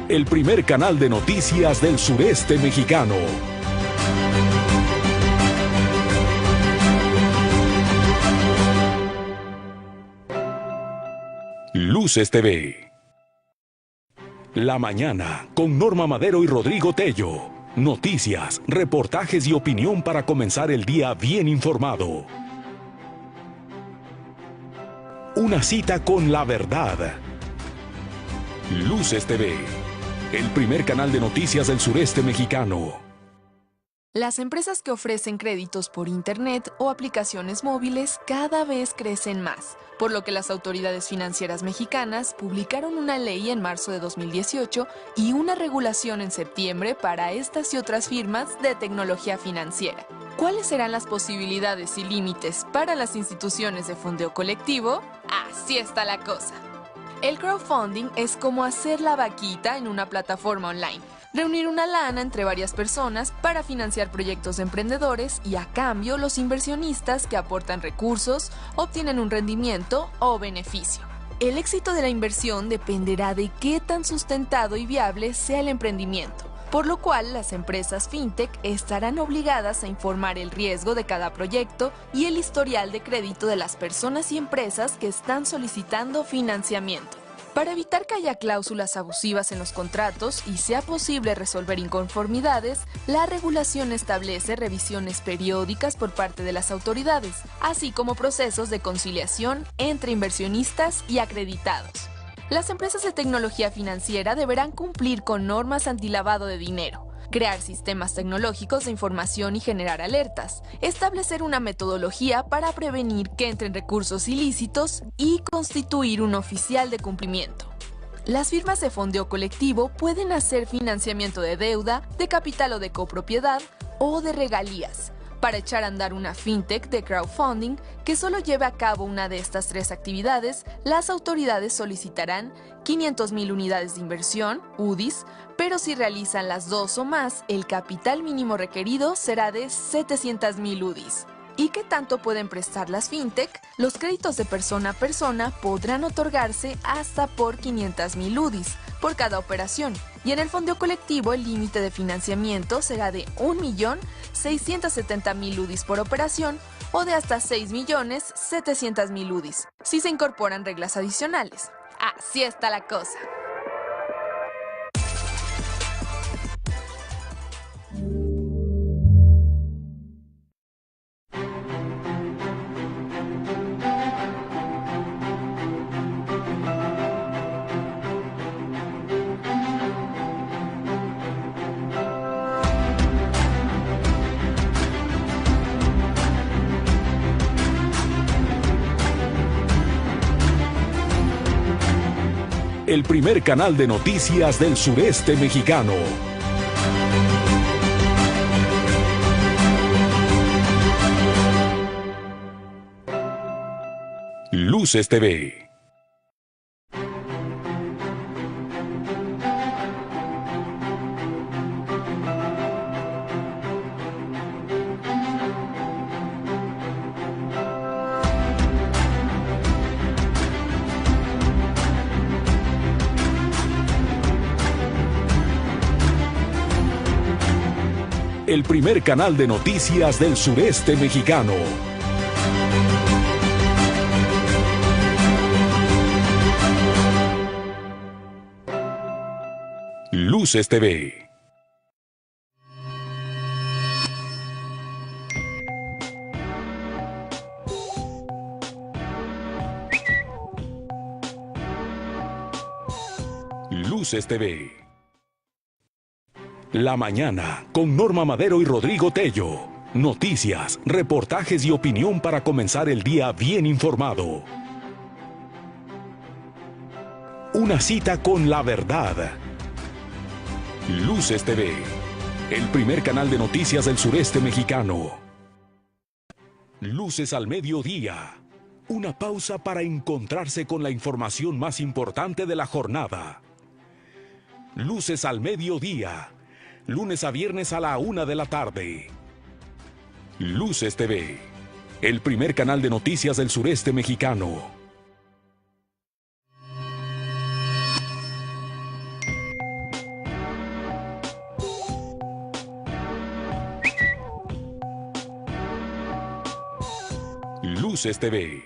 el primer canal de noticias del sureste mexicano. Luces TV. La mañana con Norma Madero y Rodrigo Tello. Noticias, reportajes y opinión para comenzar el día bien informado. Una cita con la verdad. Luces TV, el primer canal de noticias del sureste mexicano. Las empresas que ofrecen créditos por Internet o aplicaciones móviles cada vez crecen más, por lo que las autoridades financieras mexicanas publicaron una ley en marzo de 2018 y una regulación en septiembre para estas y otras firmas de tecnología financiera. ¿Cuáles serán las posibilidades y límites para las instituciones de fondeo colectivo? Así está la cosa. El crowdfunding es como hacer la vaquita en una plataforma online. Reunir una lana entre varias personas para financiar proyectos de emprendedores y a cambio los inversionistas que aportan recursos obtienen un rendimiento o beneficio. El éxito de la inversión dependerá de qué tan sustentado y viable sea el emprendimiento, por lo cual las empresas fintech estarán obligadas a informar el riesgo de cada proyecto y el historial de crédito de las personas y empresas que están solicitando financiamiento. Para evitar que haya cláusulas abusivas en los contratos y sea posible resolver inconformidades, la regulación establece revisiones periódicas por parte de las autoridades, así como procesos de conciliación entre inversionistas y acreditados. Las empresas de tecnología financiera deberán cumplir con normas antilavado de dinero, crear sistemas tecnológicos de información y generar alertas, establecer una metodología para prevenir que entren recursos ilícitos y constituir un oficial de cumplimiento. Las firmas de fondeo colectivo pueden hacer financiamiento de deuda, de capital o de copropiedad o de regalías. Para echar a andar una fintech de crowdfunding que solo lleve a cabo una de estas tres actividades, las autoridades solicitarán 500,000 unidades de inversión, UDIs, pero si realizan las dos o más, el capital mínimo requerido será de 700,000 UDIs. ¿Y qué tanto pueden prestar las fintech? Los créditos de persona a persona podrán otorgarse hasta por 500,000 UDIs por cada operación, y en el fondeo colectivo el límite de financiamiento será de 1,670,000 UDIs por operación o de hasta 6,700,000 UDIs, si se incorporan reglas adicionales. Así está la cosa. El primer canal de noticias del sureste mexicano. Luces TV. El primer canal de noticias del sureste mexicano. Luces TV. Luces TV. La mañana con Norma Madero y Rodrigo Tello. Noticias, reportajes y opinión para comenzar el día bien informado. Una cita con la verdad. Luces TV, el primer canal de noticias del sureste mexicano. Luces al mediodía. Una pausa para encontrarse con la información más importante de la jornada. Luces al mediodía. Lunes a viernes a la 1 de la tarde. Luces TV, el primer canal de noticias del sureste mexicano. Luces TV.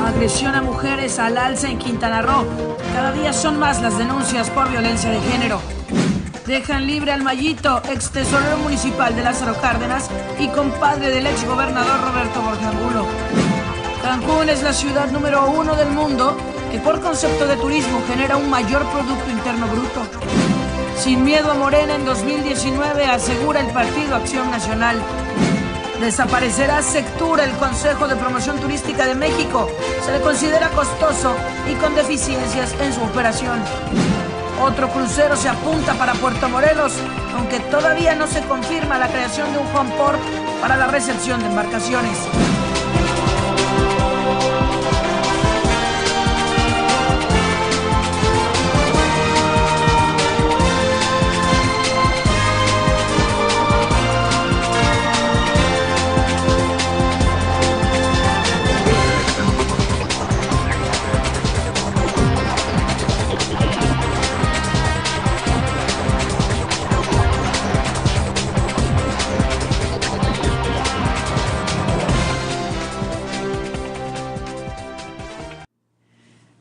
Agresión a mujeres al alza en Quintana Roo. Cada día son más las denuncias por violencia de género. Dejan libre al Mayito, ex tesorero municipal de Lázaro Cárdenas y compadre del ex gobernador Roberto Borges Angulo. Cancún es la ciudad número 1 del mundo que por concepto de turismo genera un mayor Producto Interno Bruto. Sin miedo a Morena en 2019, asegura el Partido Acción Nacional. Desaparecerá Sectura, el Consejo de Promoción Turística de México. Se le considera costoso y con deficiencias en su operación. Otro crucero se apunta para Puerto Morelos, aunque todavía no se confirma la creación de un home port para la recepción de embarcaciones.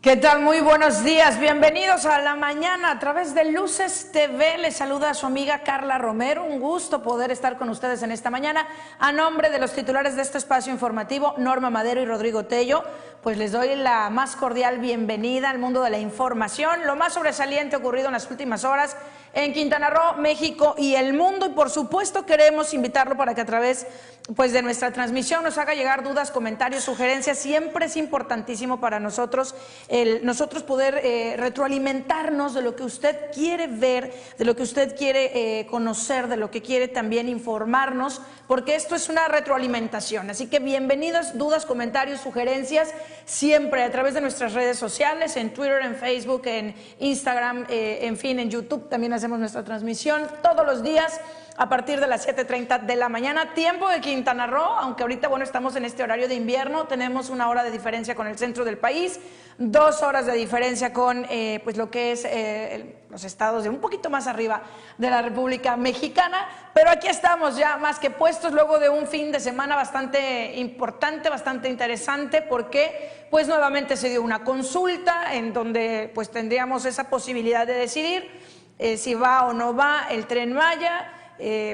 ¿Qué tal? Muy buenos días, bienvenidos a la mañana a través de Luces TV. Les saluda a su amiga Carla Romero. Un gusto poder estar con ustedes en esta mañana. A nombre de los titulares de este espacio informativo, Norma Madero y Rodrigo Tello, pues les doy la más cordial bienvenida al mundo de la información, lo más sobresaliente ocurrido en las últimas horas en Quintana Roo, México y el mundo. Y por supuesto queremos invitarlo para que a través de nuestra transmisión nos haga llegar dudas, comentarios, sugerencias. Siempre es importantísimo para nosotros nosotros poder retroalimentarnos de lo que usted quiere ver, de lo que usted quiere conocer, de lo que quiere también informarnos, porque esto es una retroalimentación. Así que bienvenidos, dudas, comentarios, sugerencias, siempre a través de nuestras redes sociales, en Twitter, en Facebook, en Instagram, en fin, en YouTube también hacemos nuestra transmisión todos los días a partir de las 7:30 de la mañana, tiempo de Quintana Roo, aunque ahorita, bueno, estamos en este horario de invierno, tenemos 1 hora de diferencia con el centro del país, 2 horas de diferencia con pues lo que es los estados de un poquito más arriba de la República Mexicana, pero aquí estamos ya más que puestos luego de un fin de semana bastante importante, bastante interesante, porque pues nuevamente se dio una consulta en donde pues tendríamos esa posibilidad de decidir si va o no va el Tren Maya.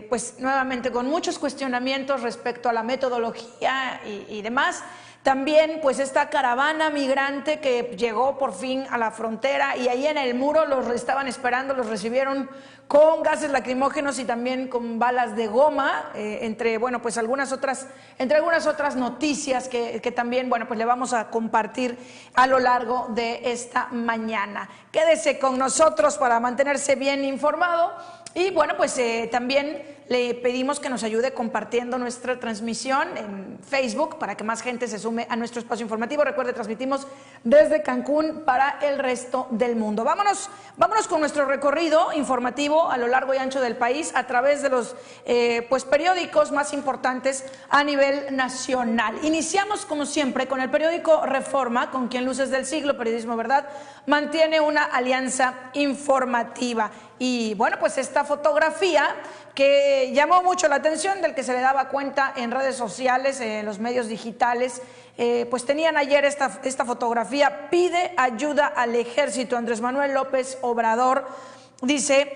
Pues nuevamente con muchos cuestionamientos respecto a la metodología y demás. También pues esta caravana migrante que llegó por fin a la frontera y ahí en el muro los estaban esperando, los recibieron con gases lacrimógenos y también con balas de goma, entre algunas otras noticias que también pues le vamos a compartir a lo largo de esta mañana. Quédese con nosotros para mantenerse bien informado. Y también le pedimos que nos ayude compartiendo nuestra transmisión en Facebook para que más gente se sume a nuestro espacio informativo. Recuerde, transmitimos desde Cancún para el resto del mundo. Vámonos con nuestro recorrido informativo a lo largo y ancho del país a través de los periódicos más importantes a nivel nacional. Iniciamos como siempre con el periódico Reforma, con quien Luces del Siglo, Periodismo Verdad, mantiene una alianza informativa. Y esta fotografía que llamó mucho la atención, del que se le daba cuenta en redes sociales, en los medios digitales, pues tenían ayer esta fotografía: pide ayuda al ejército. Andrés Manuel López Obrador dice,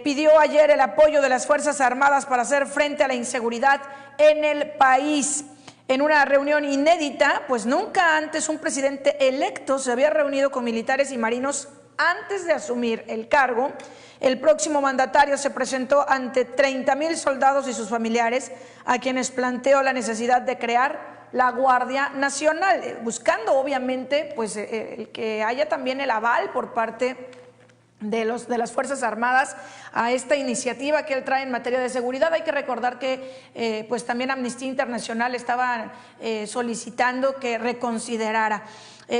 pidió ayer el apoyo de las Fuerzas Armadas para hacer frente a la inseguridad en el país. En una reunión inédita, pues nunca antes un presidente electo se había reunido con militares y marinos antes de asumir el cargo. El próximo mandatario se presentó ante 30,000 soldados y sus familiares, a quienes planteó la necesidad de crear la Guardia Nacional, buscando obviamente el que haya también el aval por parte de las Fuerzas Armadas a esta iniciativa que él trae en materia de seguridad. Hay que recordar que también Amnistía Internacional estaba solicitando que reconsiderara.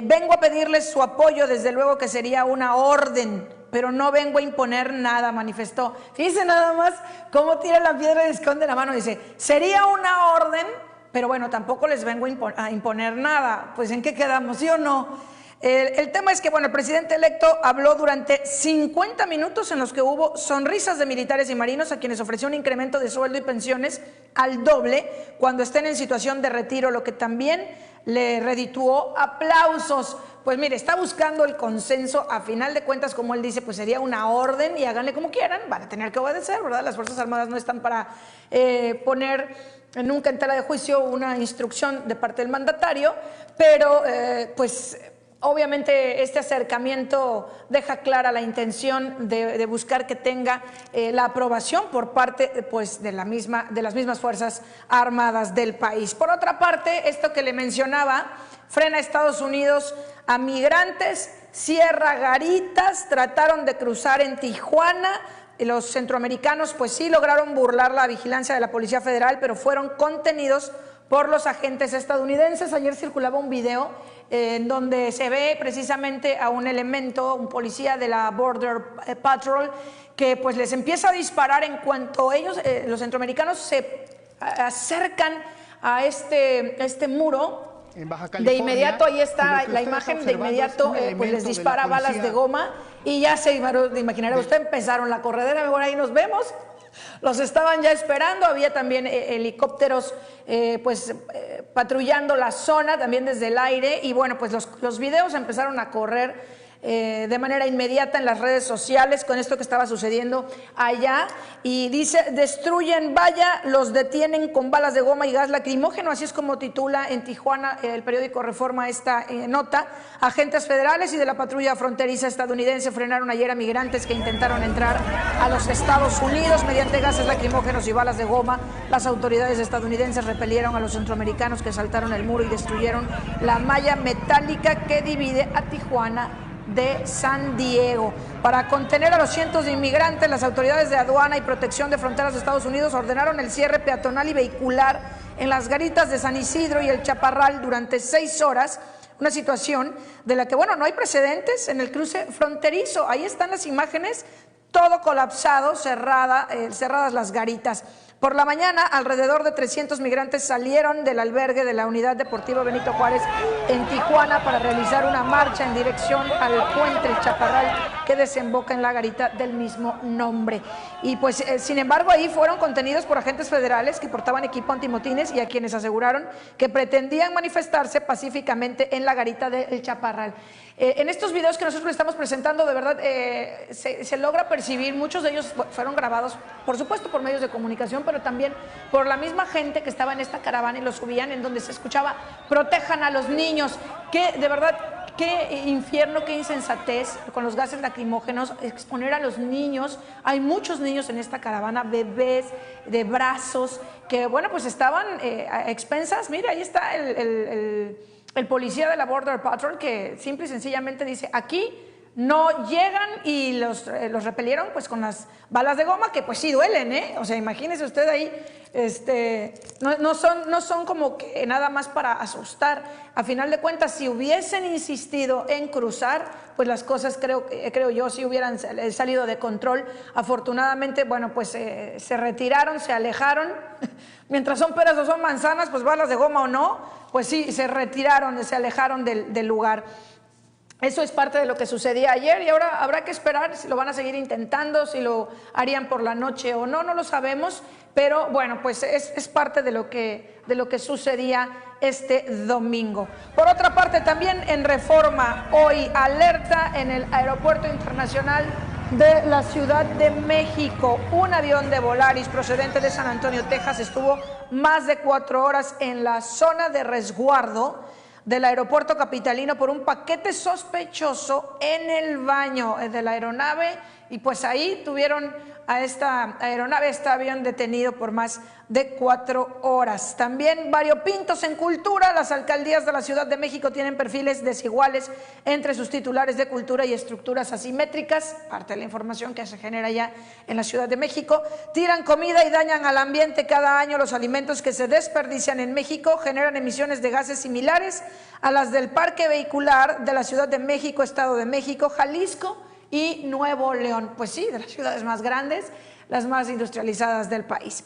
Vengo a pedirles su apoyo, desde luego que sería una orden, pero no vengo a imponer nada, manifestó. Fíjense nada más cómo tira la piedra y esconde la mano. Dice, sería una orden, pero bueno, tampoco les vengo a imponer nada. Pues ¿en qué quedamos, sí o no? El tema es que, bueno, el presidente electo habló durante 50 minutos en los que hubo sonrisas de militares y marinos a quienes ofreció un incremento de sueldo y pensiones al doble cuando estén en situación de retiro, lo que también le redituó aplausos. Pues mire, está buscando el consenso, a final de cuentas, como él dice, pues sería una orden y háganle como quieran, van a tener que obedecer, ¿verdad? Las Fuerzas Armadas no están para poner nunca en tela de juicio una instrucción de parte del mandatario, pero pues obviamente este acercamiento deja clara la intención de buscar que tenga la aprobación por parte pues, de las mismas Fuerzas Armadas del país. Por otra parte, esto que le mencionaba, frena a Estados Unidos a migrantes, cierra garitas, trataron de cruzar en Tijuana. Los centroamericanos pues sí lograron burlar la vigilancia de la Policía Federal, pero fueron contenidos por los agentes estadounidenses. Ayer circulaba un video en donde se ve precisamente a un elemento, un policía de la Border Patrol, que pues les empieza a disparar en cuanto ellos, los centroamericanos, se acercan a este muro. En Baja California, de inmediato ahí está la imagen, de inmediato pues les dispara balas de goma y ya se imaginará usted, empezaron la corredera, ahora ahí nos vemos. Los estaban ya esperando, había también helicópteros patrullando la zona también desde el aire y bueno, pues los videos empezaron a correr de manera inmediata en las redes sociales con esto que estaba sucediendo allá y dice, destruyen valla, los detienen con balas de goma y gas lacrimógeno, así es como titula en Tijuana el periódico Reforma esta nota. Agentes federales y de la patrulla fronteriza estadounidense frenaron ayer a migrantes que intentaron entrar a los Estados Unidos mediante gases lacrimógenos y balas de goma. Las autoridades estadounidenses repelieron a los centroamericanos que saltaron el muro y destruyeron la malla metálica que divide a Tijuana de San Diego. Para contener a los cientos de inmigrantes, las autoridades de aduana y protección de fronteras de Estados Unidos ordenaron el cierre peatonal y vehicular en las garitas de San Isidro y el Chaparral durante 6 horas, una situación de la que, bueno, no hay precedentes en el cruce fronterizo. Ahí están las imágenes, todo colapsado, cerradas las garitas. Por la mañana, alrededor de 300 migrantes salieron del albergue de la Unidad Deportiva Benito Juárez en Tijuana para realizar una marcha en dirección al puente El Chaparral que desemboca en la garita del mismo nombre. Y pues, sin embargo, ahí fueron contenidos por agentes federales que portaban equipo antimotines y a quienes aseguraron que pretendían manifestarse pacíficamente en la garita del Chaparral. En estos videos que nosotros estamos presentando, de verdad, se logra percibir, muchos de ellos fueron grabados, por supuesto, por medios de comunicación, pero también por la misma gente que estaba en esta caravana y los subían, en donde se escuchaba, protejan a los niños, que de verdad, qué infierno, qué insensatez con los gases lacrimógenos, exponer a los niños. Hay muchos niños en esta caravana, bebés de brazos, que bueno, pues estaban a expensas. Mira, ahí está el policía de la Border Patrol que simple y sencillamente dice, aquí no llegan, y los repelieron pues con las balas de goma, que pues sí duelen, ¿eh? O sea, imagínese usted ahí, no son como que nada más para asustar. A final de cuentas, si hubiesen insistido en cruzar, pues las cosas creo yo sí hubieran salido de control. Afortunadamente, bueno, pues se retiraron, se alejaron. Mientras son peras o son manzanas, pues balas de goma o no, pues sí, se retiraron, se alejaron del lugar. Eso es parte de lo que sucedía ayer y ahora habrá que esperar si lo van a seguir intentando, si lo harían por la noche o no, no lo sabemos, pero bueno, pues es parte de lo que sucedía este domingo. Por otra parte, también en Reforma, hoy alerta en el Aeropuerto Internacional de la Ciudad de México. Un avión de Volaris procedente de San Antonio, Texas, estuvo más de 4 horas en la zona de resguardo del aeropuerto capitalino por un paquete sospechoso en el baño de la aeronave, y pues ahí tuvieron a esta aeronave, este avión detenido por más de 4 horas. También variopintos en cultura, las alcaldías de la Ciudad de México tienen perfiles desiguales entre sus titulares de cultura y estructuras asimétricas, parte de la información que se genera ya en la Ciudad de México. Tiran comida y dañan al ambiente cada año. Los alimentos que se desperdician en México generan emisiones de gases similares a las del parque vehicular de la Ciudad de México, Estado de México, Jalisco y Nuevo León. Pues sí, de las ciudades más grandes, las más industrializadas del país.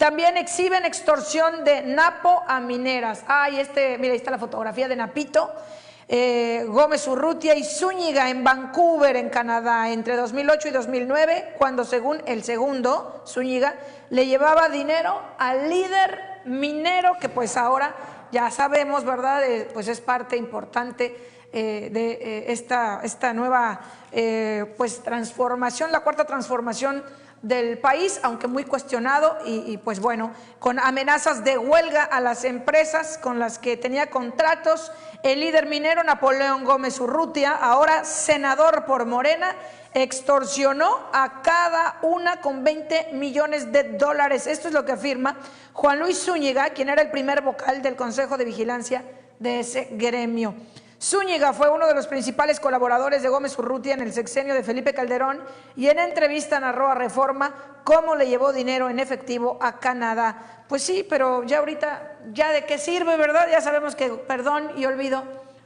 También exhiben extorsión de Napo a mineras. Ay, mira, ahí está la fotografía de Napito, Gómez Urrutia y Zúñiga en Vancouver, en Canadá, entre 2008 y 2009, cuando según el segundo, Zúñiga, le llevaba dinero al líder minero, que pues ahora ya sabemos, ¿verdad? Pues es parte importante de esta nueva pues transformación, la cuarta transformación del país, aunque muy cuestionado y pues bueno, con amenazas de huelga a las empresas con las que tenía contratos. El líder minero Napoleón Gómez Urrutia, ahora senador por Morena, extorsionó a cada una con $20 millones. Esto es lo que afirma Juan Luis Zúñiga, quien era el primer vocal del Consejo de Vigilancia de ese gremio. Zúñiga fue uno de los principales colaboradores de Gómez Urrutia en el sexenio de Felipe Calderón y en entrevista narró a Reforma cómo le llevó dinero en efectivo a Canadá. Pues sí, pero ya ahorita, ¿ya de qué sirve, verdad? Ya sabemos que perdón y olvido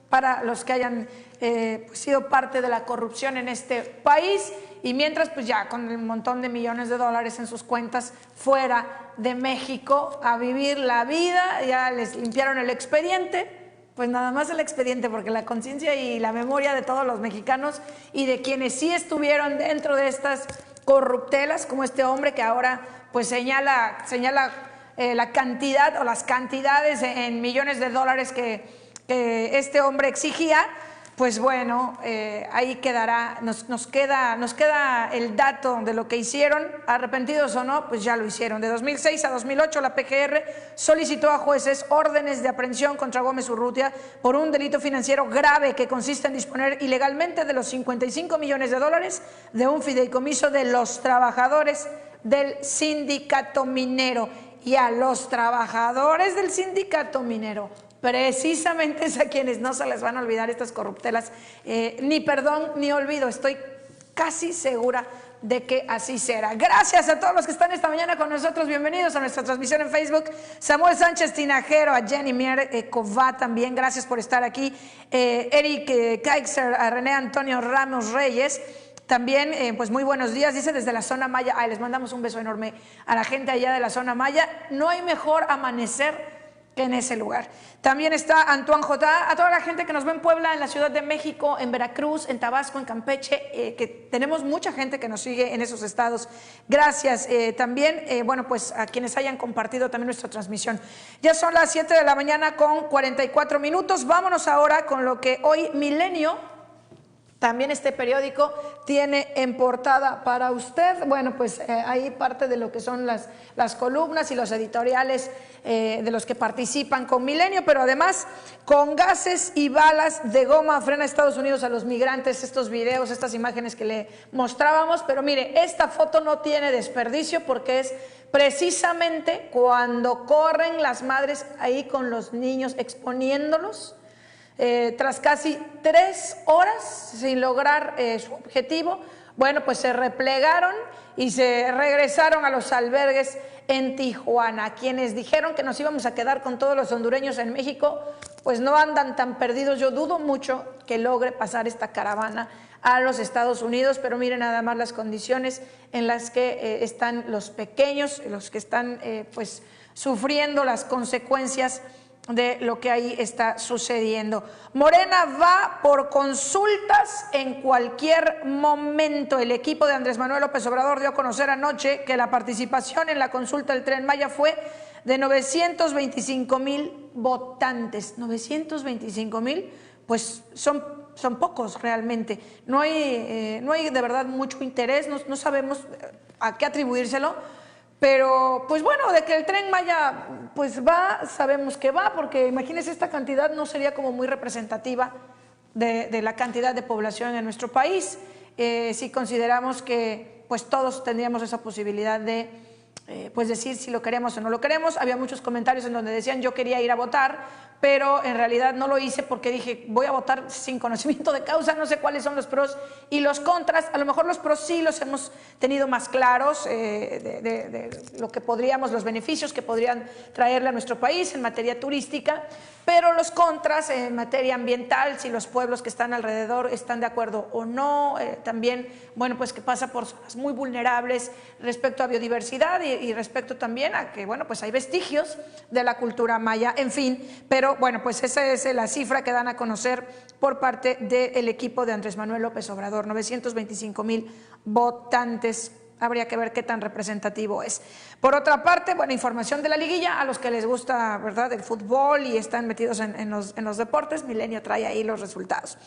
para los que hayan pues sido parte de la corrupción en este país, y mientras pues ya con un montón de millones de dólares en sus cuentas fuera de México a vivir la vida, ya les limpiaron el expediente. Pues nada más el expediente, porque la conciencia y la memoria de todos los mexicanos y de quienes sí estuvieron dentro de estas corruptelas, como este hombre que ahora pues señala la cantidad o las cantidades en millones de dólares que este hombre exigía, pues bueno, ahí quedará, nos queda el dato de lo que hicieron, arrepentidos o no, pues ya lo hicieron. De 2006 a 2008 la PGR solicitó a jueces órdenes de aprehensión contra Gómez Urrutia por un delito financiero grave que consiste en disponer ilegalmente de los $55 millones de un fideicomiso de los trabajadores del sindicato minero. Y a los trabajadores del sindicato minero, precisamente es a quienes no se les van a olvidar estas corruptelas, ni perdón ni olvido, estoy casi segura de que así será. Gracias a todos los que están esta mañana con nosotros, bienvenidos a nuestra transmisión en Facebook. Samuel Sánchez Tinajero, a Jenny Mier Cová también, gracias por estar aquí. Eric Kaiser, a René Antonio Ramos Reyes. También, pues muy buenos días, dice desde la zona Maya. Ay, les mandamos un beso enorme a la gente allá de la zona Maya. No hay mejor amanecer que en ese lugar. También está Antoine J. A toda la gente que nos ve en Puebla, en la Ciudad de México, en Veracruz, en Tabasco, en Campeche, que tenemos mucha gente que nos sigue en esos estados. Gracias. También, bueno, pues a quienes hayan compartido también nuestra transmisión. Ya son las 7 de la mañana con 44 minutos. Vámonos ahora con lo que hoy Milenio, también este periódico, tiene en portada para usted. Bueno, pues ahí parte de lo que son las columnas y los editoriales de los que participan con Milenio, pero además con gases y balas de goma frena Estados Unidos a los migrantes. Estos videos, estas imágenes que le mostrábamos, pero mire, esta foto no tiene desperdicio porque es precisamente cuando corren las madres ahí con los niños exponiéndolos. Tras casi 3 horas sin lograr su objetivo, bueno, pues se replegaron y se regresaron a los albergues en Tijuana. Quienes dijeron que nos íbamos a quedar con todos los hondureños en México, pues no andan tan perdidos. Yo dudo mucho que logre pasar esta caravana a los Estados Unidos, pero miren nada más las condiciones en las que están los pequeños, los que están pues sufriendo las consecuencias de lo que ahí está sucediendo. Morena va por consultas en cualquier momento. El equipo de Andrés Manuel López Obrador dio a conocer anoche que la participación en la consulta del Tren Maya fue de 925,000 votantes. 925,000, pues son pocos realmente. No hay de verdad mucho interés, no sabemos a qué atribuírselo. Pero, pues bueno, de que el Tren Maya pues va, sabemos que va, porque imagínense, esta cantidad no sería como muy representativa de la cantidad de población en nuestro país, si consideramos que pues todos tendríamos esa posibilidad de pues decir si lo queremos o no lo queremos. Había muchos comentarios en donde decían yo quería ir a votar, pero en realidad no lo hice porque dije voy a votar sin conocimiento de causa, no sé cuáles son los pros y los contras. A lo mejor los pros sí los hemos tenido más claros, de lo que podríamos, los beneficios que podrían traerle a nuestro país en materia turística, pero los contras en materia ambiental, si los pueblos que están alrededor están de acuerdo o no, también, bueno, pues que pasa por zonas muy vulnerables respecto a biodiversidad y y respecto también a que, bueno, pues hay vestigios de la cultura maya, en fin, pero bueno, pues esa es la cifra que dan a conocer por parte del equipo de Andrés Manuel López Obrador, 925,000 votantes. Habría que ver qué tan representativo es. Por otra parte, bueno, información de la liguilla, a los que les gusta, ¿verdad?, el fútbol y están metidos en los deportes, Milenio trae ahí los resultados.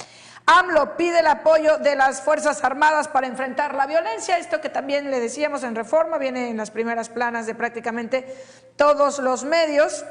AMLO pide el apoyo de las Fuerzas Armadas para enfrentar la violencia, esto que también le decíamos en Reforma, viene en las primeras planas de prácticamente todos los medios.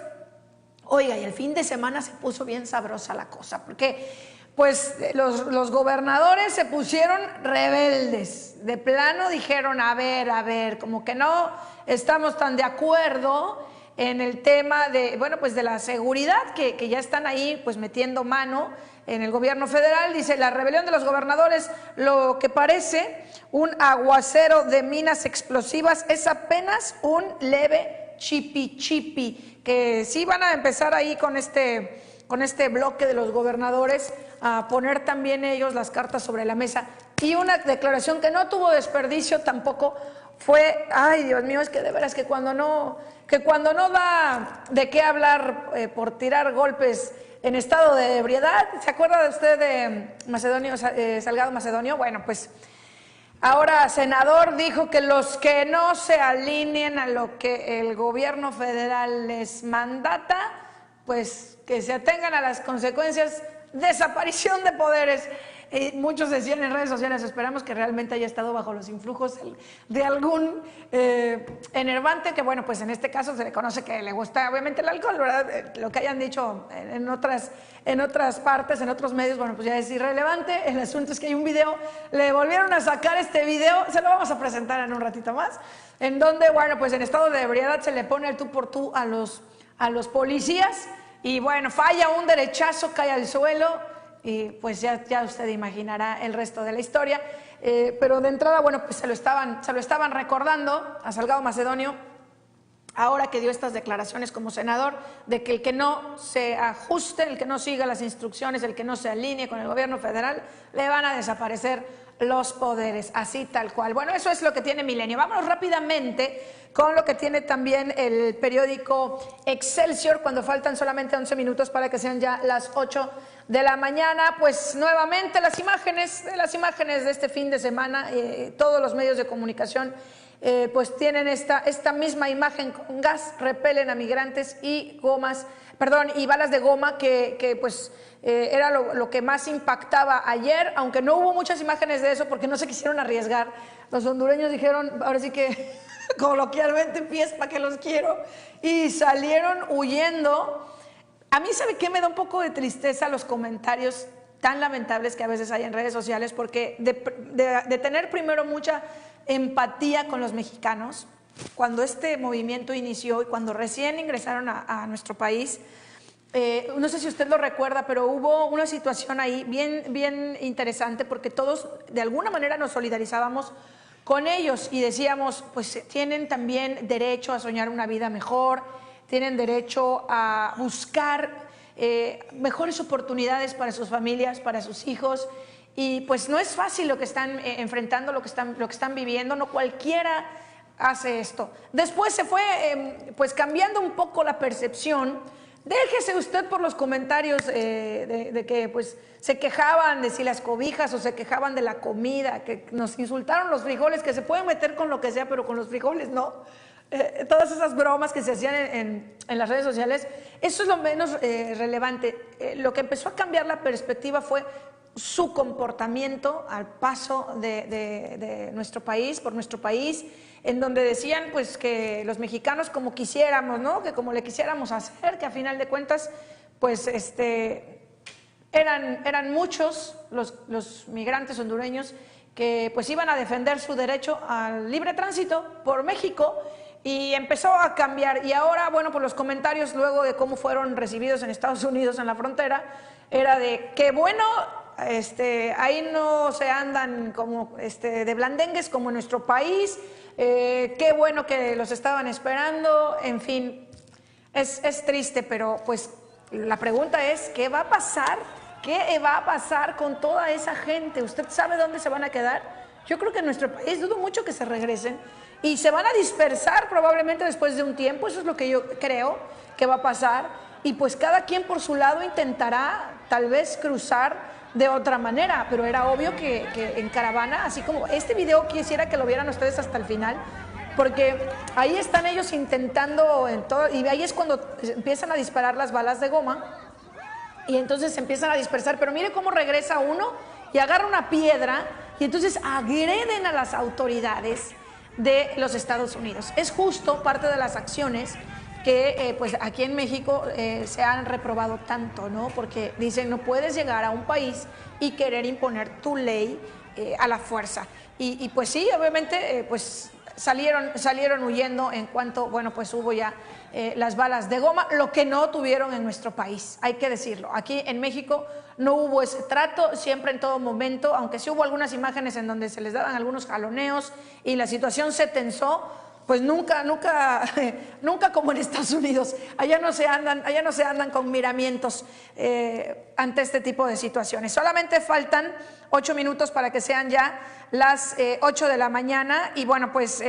Oiga, y el fin de semana se puso bien sabrosa la cosa, porque pues los gobernadores se pusieron rebeldes, de plano dijeron, a ver, como que no estamos tan de acuerdo en el tema de, bueno, pues de la seguridad, que ya están ahí pues metiendo mano en el gobierno federal. Dice, la rebelión de los gobernadores, lo que parece un aguacero de minas explosivas, es apenas un leve chipi, que sí van a empezar ahí con este bloque de los gobernadores a poner también ellos las cartas sobre la mesa. Y una declaración que no tuvo desperdicio tampoco fue, ay Dios mío, es que de veras que cuando no da de qué hablar por tirar golpes en estado de ebriedad, ¿se acuerda de usted de Salgado Macedonio? Bueno, pues ahora senador dijo que los que no se alineen a lo que el gobierno federal les mandata, pues que se atengan a las consecuencias, desaparición de poderes. Muchos decían en redes sociales, esperamos que realmente haya estado bajo los influjos de algún enervante, que bueno, pues en este caso se le conoce que le gusta obviamente el alcohol, ¿verdad? Lo que hayan dicho en otras partes, en otros medios, bueno, pues ya es irrelevante. El asunto es que hay un video, le volvieron a sacar este video, se lo vamos a presentar en un ratito más, en donde, bueno, pues en estado de ebriedad se le pone el tú por tú a los policías y bueno, falla un derechazo, cae al suelo. Y pues ya usted imaginará el resto de la historia, pero de entrada, bueno, pues se lo estaban recordando a Salgado Macedonio, ahora que dio estas declaraciones como senador, de que el que no se ajuste, el que no siga las instrucciones, el que no se alinee con el gobierno federal, le van a desaparecer los poderes, así tal cual. Bueno, eso es lo que tiene Milenio. Vámonos rápidamente con lo que tiene también el periódico Excelsior, cuando faltan solamente 11 minutos para que sean ya las 8 de la mañana. Pues nuevamente las imágenes de este fin de semana, todos los medios de comunicación pues tienen esta misma imagen, con gas repelen a migrantes y balas de goma, que pues era lo que más impactaba ayer, aunque no hubo muchas imágenes de eso porque no se quisieron arriesgar. Los hondureños dijeron, ahora sí que coloquialmente, pies pa' que los quiero, y salieron huyendo. A mí, ¿sabe qué? Me da un poco de tristeza los comentarios tan lamentables que a veces hay en redes sociales, porque de tener primero mucha empatía con los mexicanos, cuando este movimiento inició y cuando recién ingresaron a nuestro país, no sé si usted lo recuerda, pero hubo una situación ahí bien interesante, porque todos de alguna manera nos solidarizábamos con ellos y decíamos, pues tienen también derecho a soñar una vida mejor, tienen derecho a buscar mejores oportunidades para sus familias, para sus hijos, y pues no es fácil lo que están enfrentando, lo que están viviendo, no cualquiera hace esto. Después se fue pues cambiando un poco la percepción. Déjese usted por los comentarios de que pues se quejaban de si las cobijas o se quejaban de la comida, que nos insultaron los frijoles, que se pueden meter con lo que sea, pero con los frijoles no. Todas esas bromas que se hacían en las redes sociales, eso es lo menos relevante. Lo que empezó a cambiar la perspectiva fue su comportamiento al paso de nuestro país, por nuestro país, en donde decían pues que los mexicanos como quisiéramos, ¿no? Que como le quisiéramos hacer, que a final de cuentas pues eran muchos los migrantes hondureños que pues iban a defender su derecho al libre tránsito por México, y empezó a cambiar. Y ahora, bueno, pues los comentarios luego de cómo fueron recibidos en Estados Unidos en la frontera era de que bueno, ahí no se andan como de blandengues como en nuestro país, qué bueno que los estaban esperando, en fin, es triste, pero pues la pregunta es, ¿qué va a pasar? ¿Qué va a pasar con toda esa gente? ¿Usted sabe dónde se van a quedar? Yo creo que en nuestro país dudo mucho que se regresen, y se van a dispersar probablemente después de un tiempo, eso es lo que yo creo que va a pasar, y pues cada quien por su lado intentará tal vez cruzar de otra manera, pero era obvio que en caravana, así como este video quisiera que lo vieran ustedes hasta el final, porque ahí están ellos intentando en todo, y ahí es cuando empiezan a disparar las balas de goma, y entonces se empiezan a dispersar, pero mire cómo regresa uno y agarra una piedra, y entonces agreden a las autoridades de los Estados Unidos. Es justo parte de las acciones que pues aquí en México se han reprobado tanto, ¿no? Porque dicen, no puedes llegar a un país y querer imponer tu ley a la fuerza. Y pues sí, obviamente, pues salieron huyendo en cuanto, bueno, pues hubo ya las balas de goma, lo que no tuvieron en nuestro país, hay que decirlo. Aquí en México no hubo ese trato, siempre en todo momento, aunque sí hubo algunas imágenes en donde se les daban algunos jaloneos y la situación se tensó, pues nunca como en Estados Unidos. Allá no se andan con miramientos ante este tipo de situaciones. Solamente faltan 8 minutos para que sean ya las 8 de la mañana. Y bueno, pues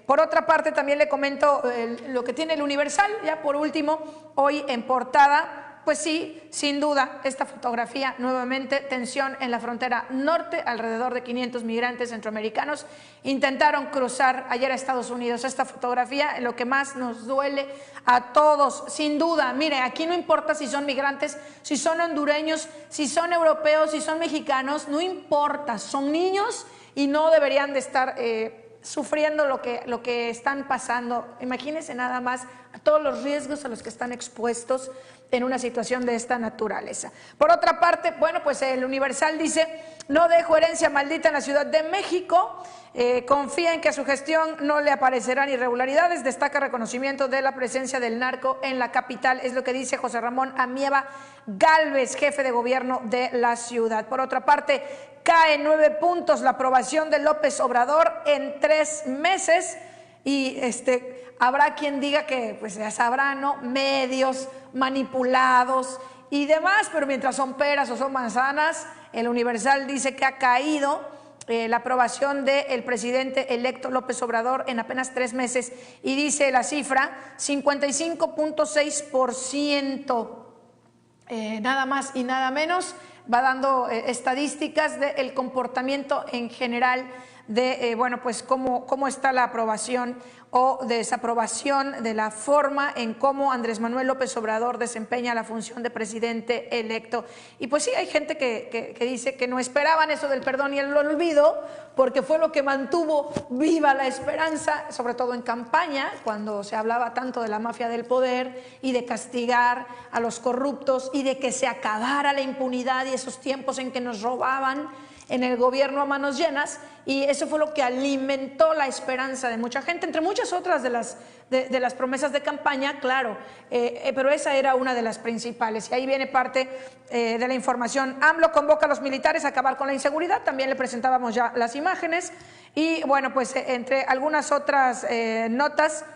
por otra parte también le comento lo que tiene el Universal, ya por último, hoy en portada. Pues sí, sin duda, esta fotografía, nuevamente, tensión en la frontera norte, alrededor de 500 migrantes centroamericanos intentaron cruzar ayer a Estados Unidos. Esta fotografía, lo que más nos duele a todos, sin duda, mire, aquí no importa si son migrantes, si son hondureños, si son europeos, si son mexicanos, no importa, son niños y no deberían de estar sufriendo lo que están pasando. Imagínense nada más a todos los riesgos a los que están expuestos en una situación de esta naturaleza. Por otra parte, bueno, pues el Universal dice, no dejo herencia maldita en la Ciudad de México, confía en que a su gestión no le aparecerán irregularidades, destaca reconocimiento de la presencia del narco en la capital, es lo que dice José Ramón Amieva Gálvez, jefe de gobierno de la ciudad. Por otra parte, cae 9 puntos la aprobación de López Obrador en 3 meses y habrá quien diga que pues ya sabrán, ¿no? Medios manipulados y demás, pero mientras son peras o son manzanas, el Universal dice que ha caído la aprobación del presidente electo López Obrador en apenas 3 meses y dice la cifra 55.6%, nada más y nada menos. Va dando estadísticas del comportamiento en general de, bueno, pues cómo está la aprobación o desaprobación de la forma en cómo Andrés Manuel López Obrador desempeña la función de presidente electo. Y pues sí, hay gente que dice que no esperaban eso del perdón y el olvido, porque fue lo que mantuvo viva la esperanza, sobre todo en campaña, cuando se hablaba tanto de la mafia del poder y de castigar a los corruptos y de que se acabara la impunidad y esos tiempos en que nos robaban en el gobierno a manos llenas, y eso fue lo que alimentó la esperanza de mucha gente, entre muchas otras de las promesas de campaña, claro, pero esa era una de las principales, y ahí viene parte de la información. AMLO convoca a los militares a acabar con la inseguridad, también le presentábamos ya las imágenes, y bueno, pues entre algunas otras notas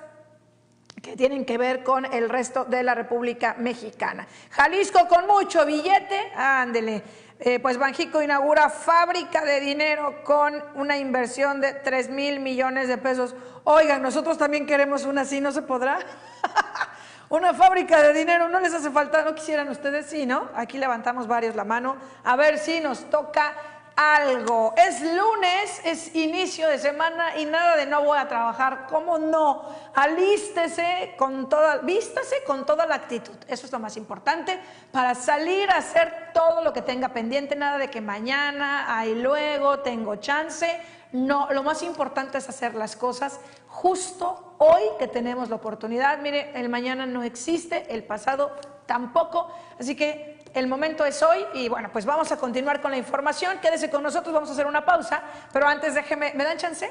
que tienen que ver con el resto de la República Mexicana. Jalisco con mucho billete, ándele. Pues Banjico inaugura fábrica de dinero con una inversión de 3,000 millones de pesos. Oigan, nosotros también queremos una así, ¿no se podrá? Una fábrica de dinero, ¿no les hace falta? ¿No quisieran ustedes? Sí, ¿no? Aquí levantamos varios la mano. A ver si nos toca algo. Es lunes, es inicio de semana y nada de no voy a trabajar. ¿Cómo no? Vístase con toda la actitud. Eso es lo más importante para salir a hacer todo lo que tenga pendiente. Nada de que mañana, ahí luego, tengo chance. No, lo más importante es hacer las cosas justo hoy que tenemos la oportunidad. Mire, el mañana no existe, el pasado tampoco. Así que el momento es hoy y bueno, pues vamos a continuar con la información. Quédese con nosotros, vamos a hacer una pausa, pero antes déjeme, ¿me dan chance?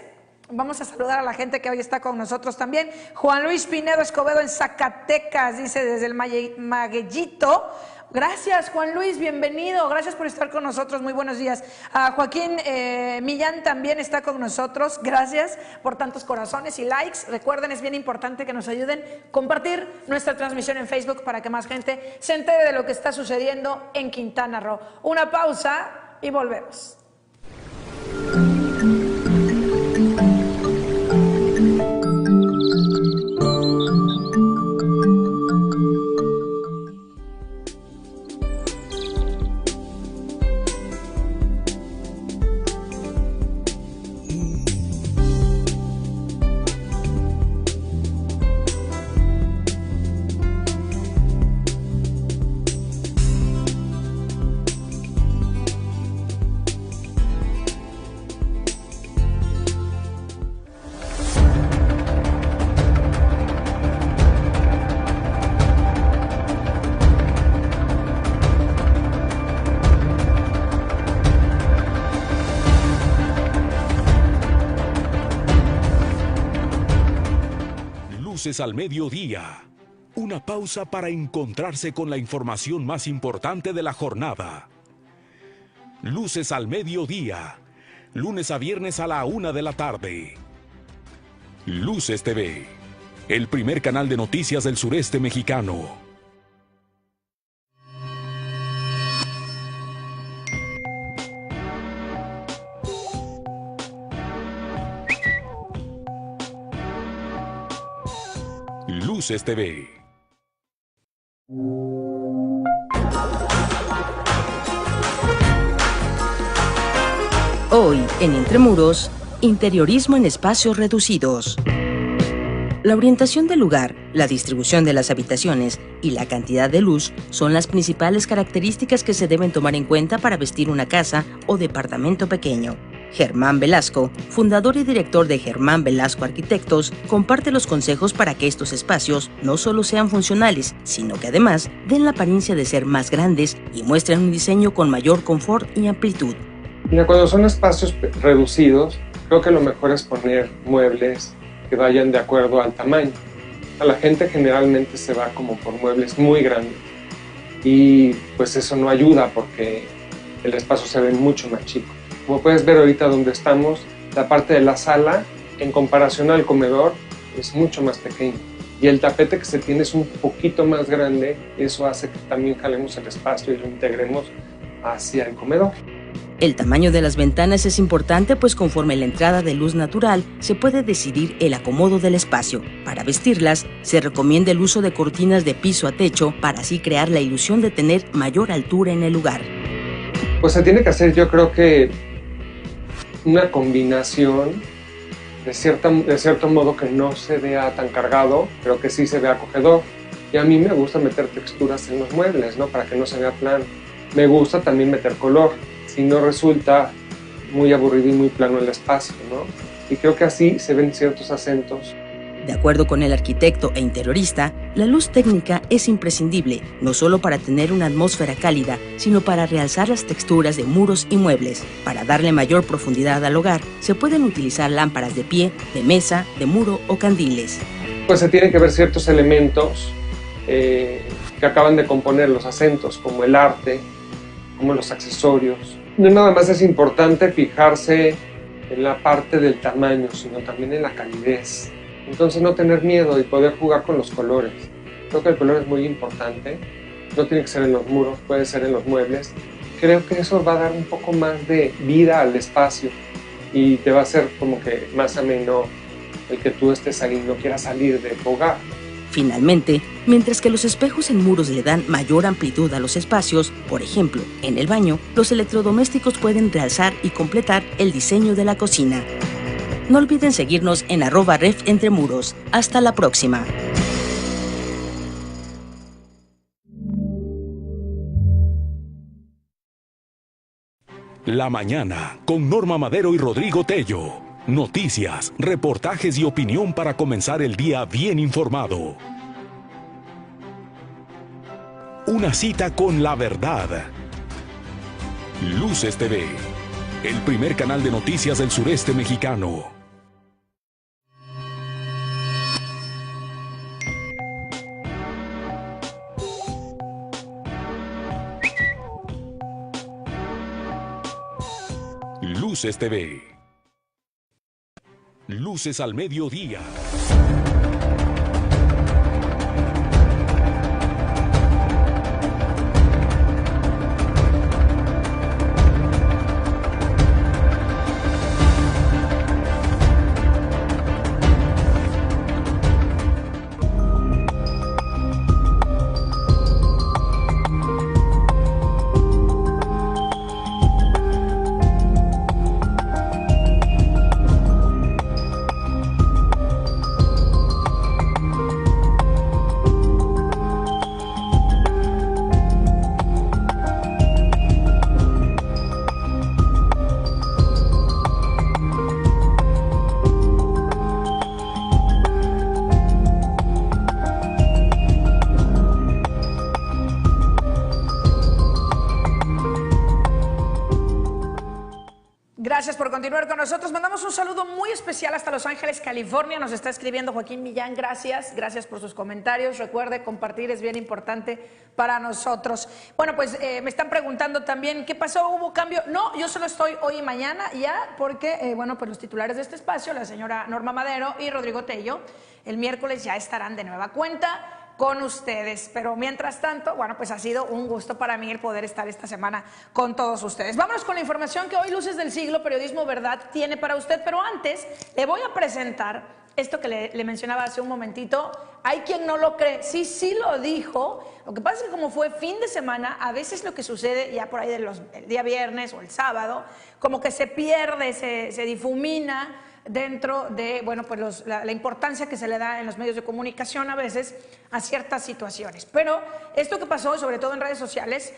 Vamos a saludar a la gente que hoy está con nosotros también. Juan Luis Pinedo Escobedo en Zacatecas, dice desde el Maguellito. Gracias, Juan Luis, bienvenido. Gracias por estar con nosotros. Muy buenos días. Joaquín Millán también está con nosotros. Gracias por tantos corazones y likes. Recuerden, es bien importante que nos ayuden a compartir nuestra transmisión en Facebook para que más gente se entere de lo que está sucediendo en Quintana Roo. Una pausa y volvemos. Luces al mediodía. Una pausa para encontrarse con la información más importante de la jornada. Luces al mediodía. Lunes a viernes a la 1 de la tarde. Luces TV. El primer canal de noticias del sureste mexicano. Luces TV. Hoy, en Entre Muros, interiorismo en espacios reducidos. La orientación del lugar, la distribución de las habitaciones y la cantidad de luz son las principales características que se deben tomar en cuenta para vestir una casa o departamento pequeño. Germán Velasco, fundador y director de Germán Velasco Arquitectos, comparte los consejos para que estos espacios no solo sean funcionales, sino que además den la apariencia de ser más grandes y muestren un diseño con mayor confort y amplitud. Mira, cuando son espacios reducidos, creo que lo mejor es poner muebles que vayan de acuerdo al tamaño. A la gente generalmente se va como por muebles muy grandes y pues eso no ayuda porque el espacio se ve mucho más chico. Como puedes ver ahorita donde estamos, la parte de la sala, en comparación al comedor, es mucho más pequeño. Y el tapete que se tiene es un poquito más grande, eso hace que también jalemos el espacio y lo integremos hacia el comedor. El tamaño de las ventanas es importante, pues conforme la entrada de luz natural, se puede decidir el acomodo del espacio. Para vestirlas, se recomienda el uso de cortinas de piso a techo para así crear la ilusión de tener mayor altura en el lugar. Pues se tiene que hacer, yo creo que una combinación de cierto modo que no se vea tan cargado, pero que sí se vea acogedor. Y a mí me gusta meter texturas en los muebles, ¿no? Para que no se vea plano. Me gusta también meter color, si no resulta muy aburrido y muy plano el espacio, ¿no? Y creo que así se ven ciertos acentos. De acuerdo con el arquitecto e interiorista, la luz técnica es imprescindible, no solo para tener una atmósfera cálida, sino para realzar las texturas de muros y muebles. Para darle mayor profundidad al hogar, se pueden utilizar lámparas de pie, de mesa, de muro o candiles. Pues se tienen que ver ciertos elementos que acaban de componer los acentos, como el arte, como los accesorios. No nada más es importante fijarse en la parte del tamaño, sino también en la calidez. Entonces no tener miedo y poder jugar con los colores. Creo que el color es muy importante. No tiene que ser en los muros, puede ser en los muebles. Creo que eso va a dar un poco más de vida al espacio y te va a hacer como que más ameno el que tú estés ahí, no quieras salir de tu hogar. Finalmente, mientras que los espejos en muros le dan mayor amplitud a los espacios, por ejemplo, en el baño, los electrodomésticos pueden realzar y completar el diseño de la cocina. No olviden seguirnos en @refentremuros. Hasta la próxima. La mañana con Norma Madero y Rodrigo Tello. Noticias, reportajes y opinión para comenzar el día bien informado. Una cita con la verdad. Luces TV, el primer canal de noticias del sureste mexicano. Luces TV. Luces al mediodía. Gracias por continuar con nosotros. Mandamos un saludo muy especial hasta Los Ángeles, California. Nos está escribiendo Joaquín Millán. Gracias por sus comentarios. Recuerde, compartir es bien importante para nosotros. Bueno, pues me están preguntando también, ¿qué pasó? ¿Hubo cambio? No, yo solo estoy hoy y mañana ya, porque, bueno, pues los titulares de este espacio, la señora Norma Madero y Rodrigo Tello, el miércoles ya estarán de nueva cuenta con ustedes, pero mientras tanto, bueno, pues ha sido un gusto para mí el poder estar esta semana con todos ustedes. Vámonos con la información que hoy Luces del Siglo, Periodismo Verdad, tiene para usted, pero antes le voy a presentar esto que le mencionaba hace un momentito. Hay quien no lo cree, sí lo dijo. Lo que pasa es que como fue fin de semana, a veces lo que sucede ya por ahí el día viernes o el sábado, como que se pierde, se difumina dentro de, bueno, pues la importancia que se le da en los medios de comunicación a veces a ciertas situaciones. Pero esto que pasó, sobre todo en redes sociales,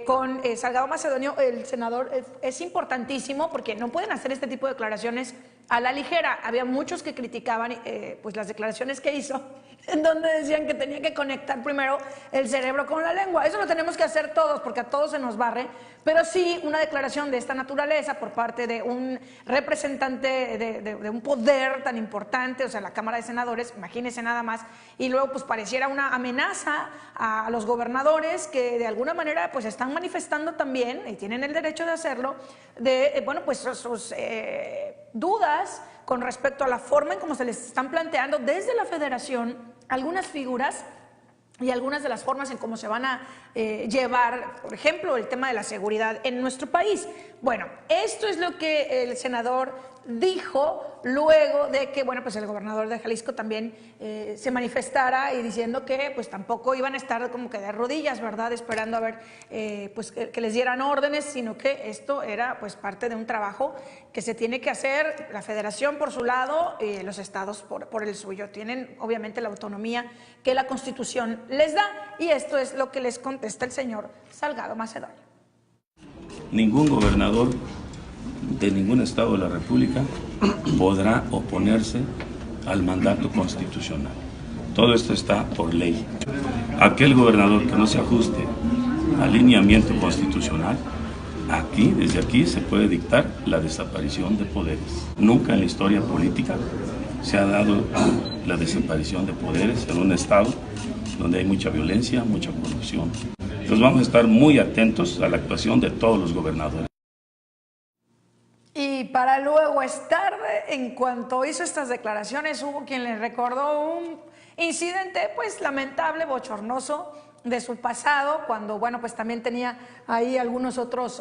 con Salgado Macedonio, el senador, es importantísimo porque no pueden hacer este tipo de declaraciones a la ligera. Había muchos que criticaban pues las declaraciones que hizo, en donde decían que tenía que conectar primero el cerebro con la lengua. Eso lo tenemos que hacer todos porque a todos se nos barre, pero sí una declaración de esta naturaleza por parte de un representante de un poder tan importante, o sea, la Cámara de Senadores, imagínense nada más, y luego pues pareciera una amenaza a los gobernadores que de alguna manera pues están manifestando también, y tienen el derecho de hacerlo, de, bueno, pues sus dudas con respecto a la forma en cómo se les están planteando desde la Federación algunas figuras y algunas de las formas en cómo se van a llevar, por ejemplo, el tema de la seguridad en nuestro país. Bueno, esto es lo que el senador dijo luego de que, bueno, pues el gobernador de Jalisco también se manifestara y diciendo que pues tampoco iban a estar como que de rodillas, ¿verdad?, esperando a ver pues que les dieran órdenes, sino que esto era pues parte de un trabajo que se tiene que hacer, la Federación por su lado y los estados por el suyo. Tienen obviamente la autonomía que la Constitución les da, y esto es lo que les contesta el señor Salgado Macedonio. Ningún gobernador de ningún estado de la República podrá oponerse al mandato constitucional. Todo esto está por ley. Aquel gobernador que no se ajuste al lineamiento constitucional, desde aquí se puede dictar la desaparición de poderes. Nunca en la historia política se ha dado la desaparición de poderes en un estado donde hay mucha violencia, mucha corrupción. Entonces vamos a estar muy atentos a la actuación de todos los gobernadores. Y para luego es tarde, en cuanto hizo estas declaraciones, hubo quien le recordó un incidente pues lamentable, bochornoso de su pasado, cuando, bueno, pues también tenía ahí algunos otros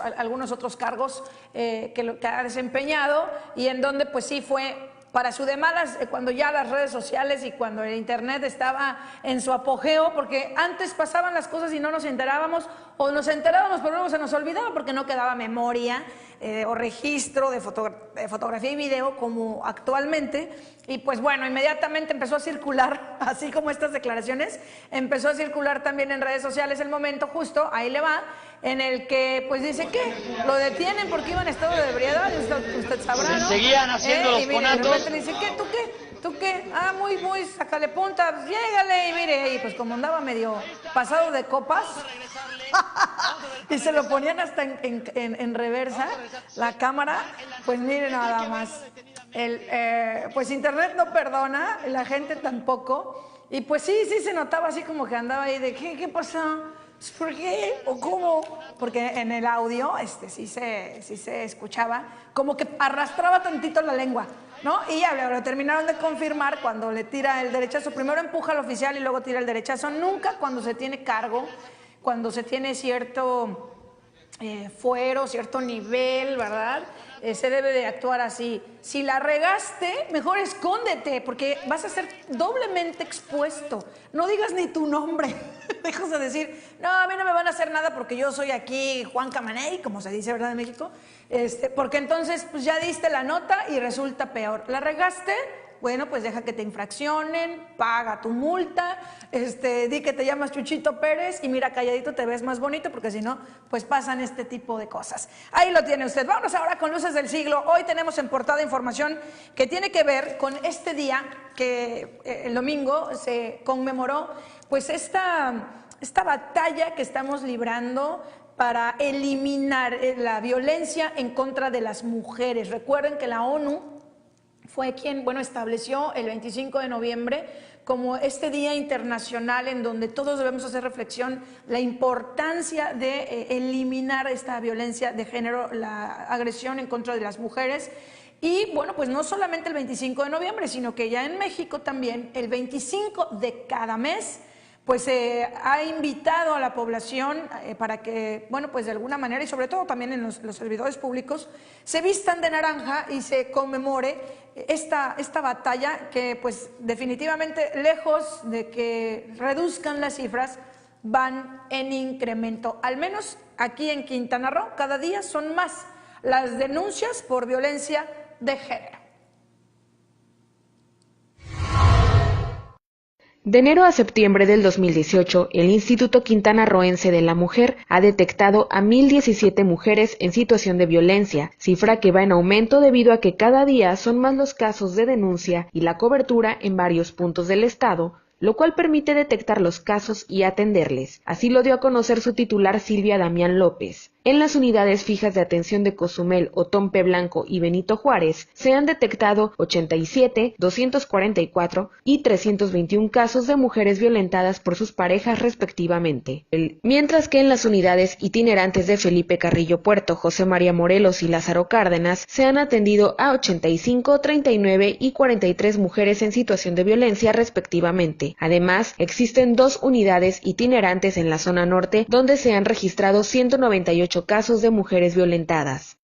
cargos que ha desempeñado, y en donde pues sí fue para su de malas cuando ya las redes sociales y cuando el internet estaba en su apogeo, porque antes pasaban las cosas y no nos enterábamos, o nos enterábamos pero luego se nos olvidaba porque no quedaba memoria o registro de fotografía y video como actualmente. Y pues bueno, inmediatamente empezó a circular, así como estas declaraciones, empezó a circular también en redes sociales el momento justo, ahí le va, en el que pues dice que lo detienen porque iba en estado de ebriedad, usted sabrá, ¿no? Seguían haciendo los conatos. De repente le dice, ¿qué? ¿Tú qué? Ah, muy, sácale punta, pues, llégale, y mire, y pues como andaba medio pasado de copas, y se lo ponían hasta en reversa, la cámara, pues mire nada más. Pues internet no perdona, la gente tampoco, y pues sí se notaba así como que andaba ahí de, ¿qué pasó? ¿Por qué? ¿O cómo? Porque en el audio sí se escuchaba como que arrastraba tantito la lengua, ¿no? Y ya lo terminaron de confirmar cuando le tira el derechazo. Primero empuja al oficial y luego tira el derechazo. Nunca cuando se tiene cargo, cuando se tiene cierto fuero, cierto nivel, ¿verdad? Se debe de actuar así. Si la regaste, mejor escóndete, porque vas a ser doblemente expuesto. No digas ni tu nombre. Dejas de decir, no, a mí no me van a hacer nada porque yo soy aquí Juan Camaney, como se dice, ¿verdad, en México? Porque entonces pues ya diste la nota y resulta peor. ¿La regaste? Bueno, pues deja que te infraccionen, paga tu multa, di que te llamas Chuchito Pérez y mira, calladito te ves más bonito, porque si no, pues pasan este tipo de cosas. Ahí lo tiene usted. Vámonos ahora con Luces del Siglo. Hoy tenemos en portada información que tiene que ver con este día que el domingo se conmemoró, pues esta batalla que estamos librando para eliminar la violencia en contra de las mujeres. Recuerden que la ONU fue quien, estableció el 25 de noviembre como este día internacional en donde todos debemos hacer reflexión, la importancia de eliminar esta violencia de género, la agresión en contra de las mujeres. Y pues no solamente el 25 de noviembre, sino que ya en México también el 25 de cada mes ha invitado a la población para que, de alguna manera, y sobre todo también en los servidores públicos, se vistan de naranja y se conmemore esta batalla que, definitivamente, lejos de que reduzcan las cifras, van en incremento. Al menos aquí en Quintana Roo, cada día son más las denuncias por violencia de género. De enero a septiembre del 2018, el Instituto Quintanarroense de la Mujer ha detectado a 1,017 mujeres en situación de violencia, cifra que va en aumento debido a que cada día son más los casos de denuncia y la cobertura en varios puntos del estado, lo cual permite detectar los casos y atenderles. Así lo dio a conocer su titular Silvia Damián López. En las unidades fijas de atención de Cozumel, Otompe Blanco y Benito Juárez se han detectado 87, 244 y 321 casos de mujeres violentadas por sus parejas respectivamente. Mientras que en las unidades itinerantes de Felipe Carrillo Puerto, José María Morelos y Lázaro Cárdenas se han atendido a 85, 39 y 43 mujeres en situación de violencia respectivamente. Además, existen 2 unidades itinerantes en la zona norte donde se han registrado 198 casos de mujeres violentadas.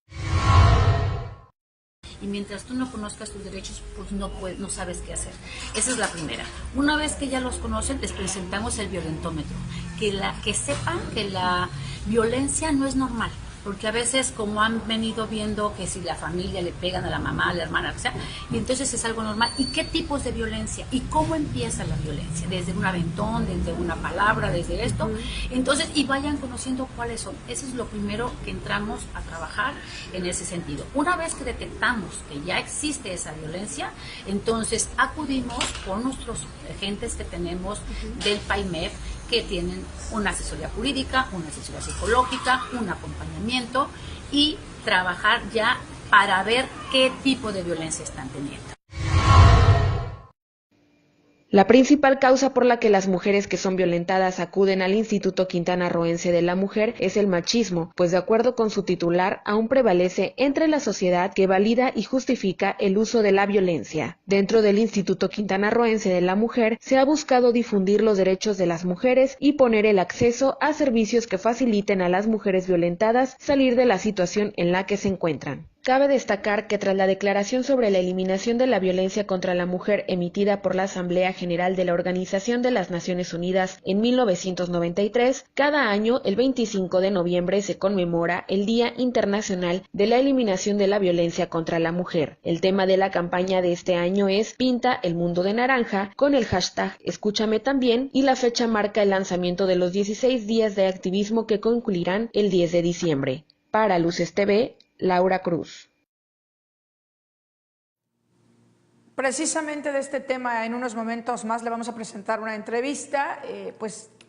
Y mientras tú no conozcas tus derechos, pues no sabes qué hacer. Esa es la primera. Una vez que ya los conocen, les presentamos el violentómetro. Que sepan que la violencia no es normal. Porque a veces, como han venido viendo que si la familia le pegan a la mamá, a la hermana, o sea, y entonces es algo normal. ¿Y qué tipos de violencia? ¿Y cómo empieza la violencia? Desde un aventón, desde una palabra, desde esto. Entonces, y vayan conociendo cuáles son. Eso es lo primero que entramos a trabajar en ese sentido. Una vez que detectamos que ya existe esa violencia, entonces acudimos con nuestros agentes que tenemos del PAIMEF, que tienen una asesoría jurídica, una asesoría psicológica, un acompañamiento y trabajar ya para ver qué tipo de violencia están teniendo. La principal causa por la que las mujeres que son violentadas acuden al Instituto Quintanarroense de la Mujer es el machismo, pues de acuerdo con su titular, aún prevalece entre la sociedad que valida y justifica el uso de la violencia. Dentro del Instituto Quintanarroense de la Mujer se ha buscado difundir los derechos de las mujeres y poner el acceso a servicios que faciliten a las mujeres violentadas salir de la situación en la que se encuentran. Cabe destacar que tras la declaración sobre la eliminación de la violencia contra la mujer emitida por la Asamblea General de la Organización de las Naciones Unidas en 1993, cada año, el 25 de noviembre, se conmemora el Día Internacional de la Eliminación de la Violencia contra la Mujer. El tema de la campaña de este año es Pinta el mundo de naranja, con el hashtag Escúchame también, y la fecha marca el lanzamiento de los 16 días de activismo que concluirán el 10 de diciembre. Para Luces TV, Laura Cruz. Precisamente de este tema, en unos momentos más le vamos a presentar una entrevista,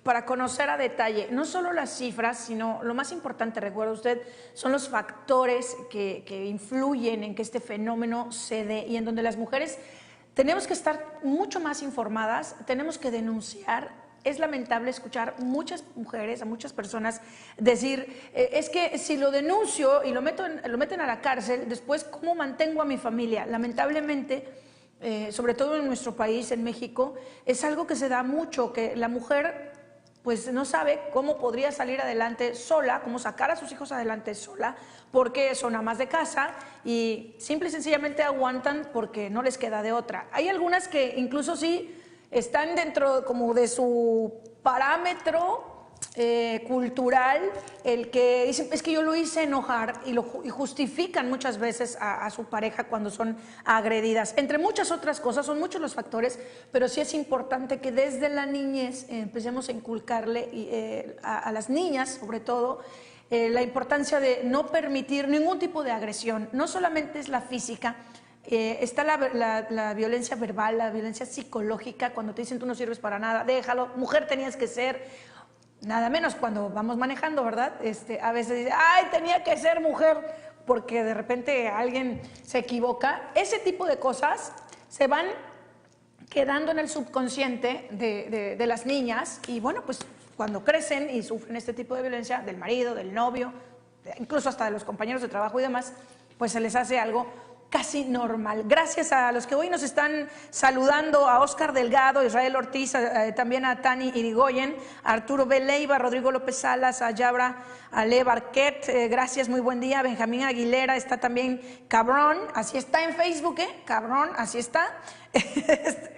para conocer a detalle, no solo las cifras, sino lo más importante, recuerda usted, son los factores que influyen en que este fenómeno se dé y en donde las mujeres tenemos que estar mucho más informadas, tenemos que denunciar. Es lamentable escuchar muchas mujeres, a muchas personas decir, es que si lo denuncio y lo meten a la cárcel, después ¿cómo mantengo a mi familia? Lamentablemente, sobre todo en nuestro país, en México, es algo que se da mucho, que la mujer no sabe cómo podría salir adelante sola, cómo sacar a sus hijos adelante sola, porque son amas de casa y simple y sencillamente aguantan porque no les queda de otra. Hay algunas que incluso sí están dentro como de su parámetro cultural, el que dicen, es que yo lo hice enojar y justifican muchas veces a su pareja cuando son agredidas. Entre muchas otras cosas, son muchos los factores, pero sí es importante que desde la niñez empecemos a inculcarle a las niñas, sobre todo, la importancia de no permitir ningún tipo de agresión. No solamente es la física, está la violencia verbal, la violencia psicológica, cuando te dicen tú no sirves para nada, déjalo, mujer tenías que ser. nada menos cuando vamos manejando, ¿verdad? A veces dice, ay, tenía que ser mujer, porque de repente alguien se equivoca. Ese tipo de cosas se van quedando en el subconsciente de las niñas y bueno, pues cuando crecen y sufren este tipo de violencia del marido, del novio, incluso hasta de los compañeros de trabajo y demás, pues se les hace algo casi normal. Gracias a los que hoy nos están saludando, a Oscar Delgado, Israel Ortiz, también a Tani Irigoyen, a Arturo B. Leiva, Rodrigo López Salas, a Yabra, a Le Barquet, gracias, muy buen día. Benjamín Aguilera, está también Cabrón, así está en Facebook, Cabrón, así está.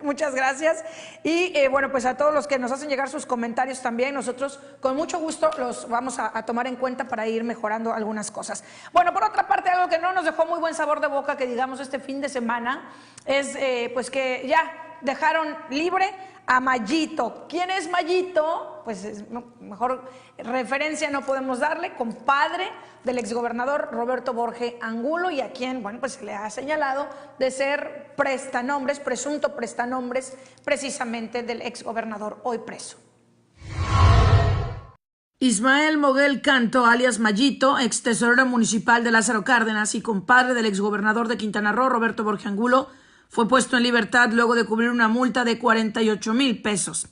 Muchas gracias. Y bueno, pues a todos los que nos hacen llegar sus comentarios también, nosotros con mucho gusto los vamos a tomar en cuenta para ir mejorando algunas cosas. Bueno, por otra parte, algo que no nos dejó muy buen sabor de boca, que digamos este fin de semana, es pues que ya dejaron libre a Mayito. ¿Quién es Mayito? Pues mejor referencia no podemos darle, compadre del exgobernador Roberto Borge Angulo, y a quien, bueno, pues se le ha señalado de ser prestanombres, presunto prestanombres precisamente del exgobernador hoy preso. Ismael Moguel Canto, alias Mayito, ex tesorero municipal de Lázaro Cárdenas y compadre del exgobernador de Quintana Roo, Roberto Borge Angulo, fue puesto en libertad luego de cubrir una multa de 48,000 pesos.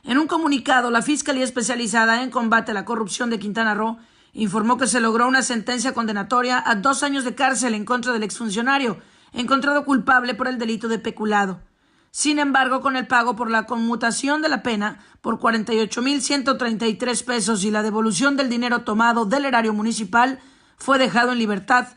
En un comunicado, la Fiscalía Especializada en Combate a la Corrupción de Quintana Roo informó que se logró una sentencia condenatoria a 2 años de cárcel en contra del exfuncionario, encontrado culpable por el delito de peculado. Sin embargo, con el pago por la conmutación de la pena por 48,133 pesos y la devolución del dinero tomado del erario municipal, fue dejado en libertad.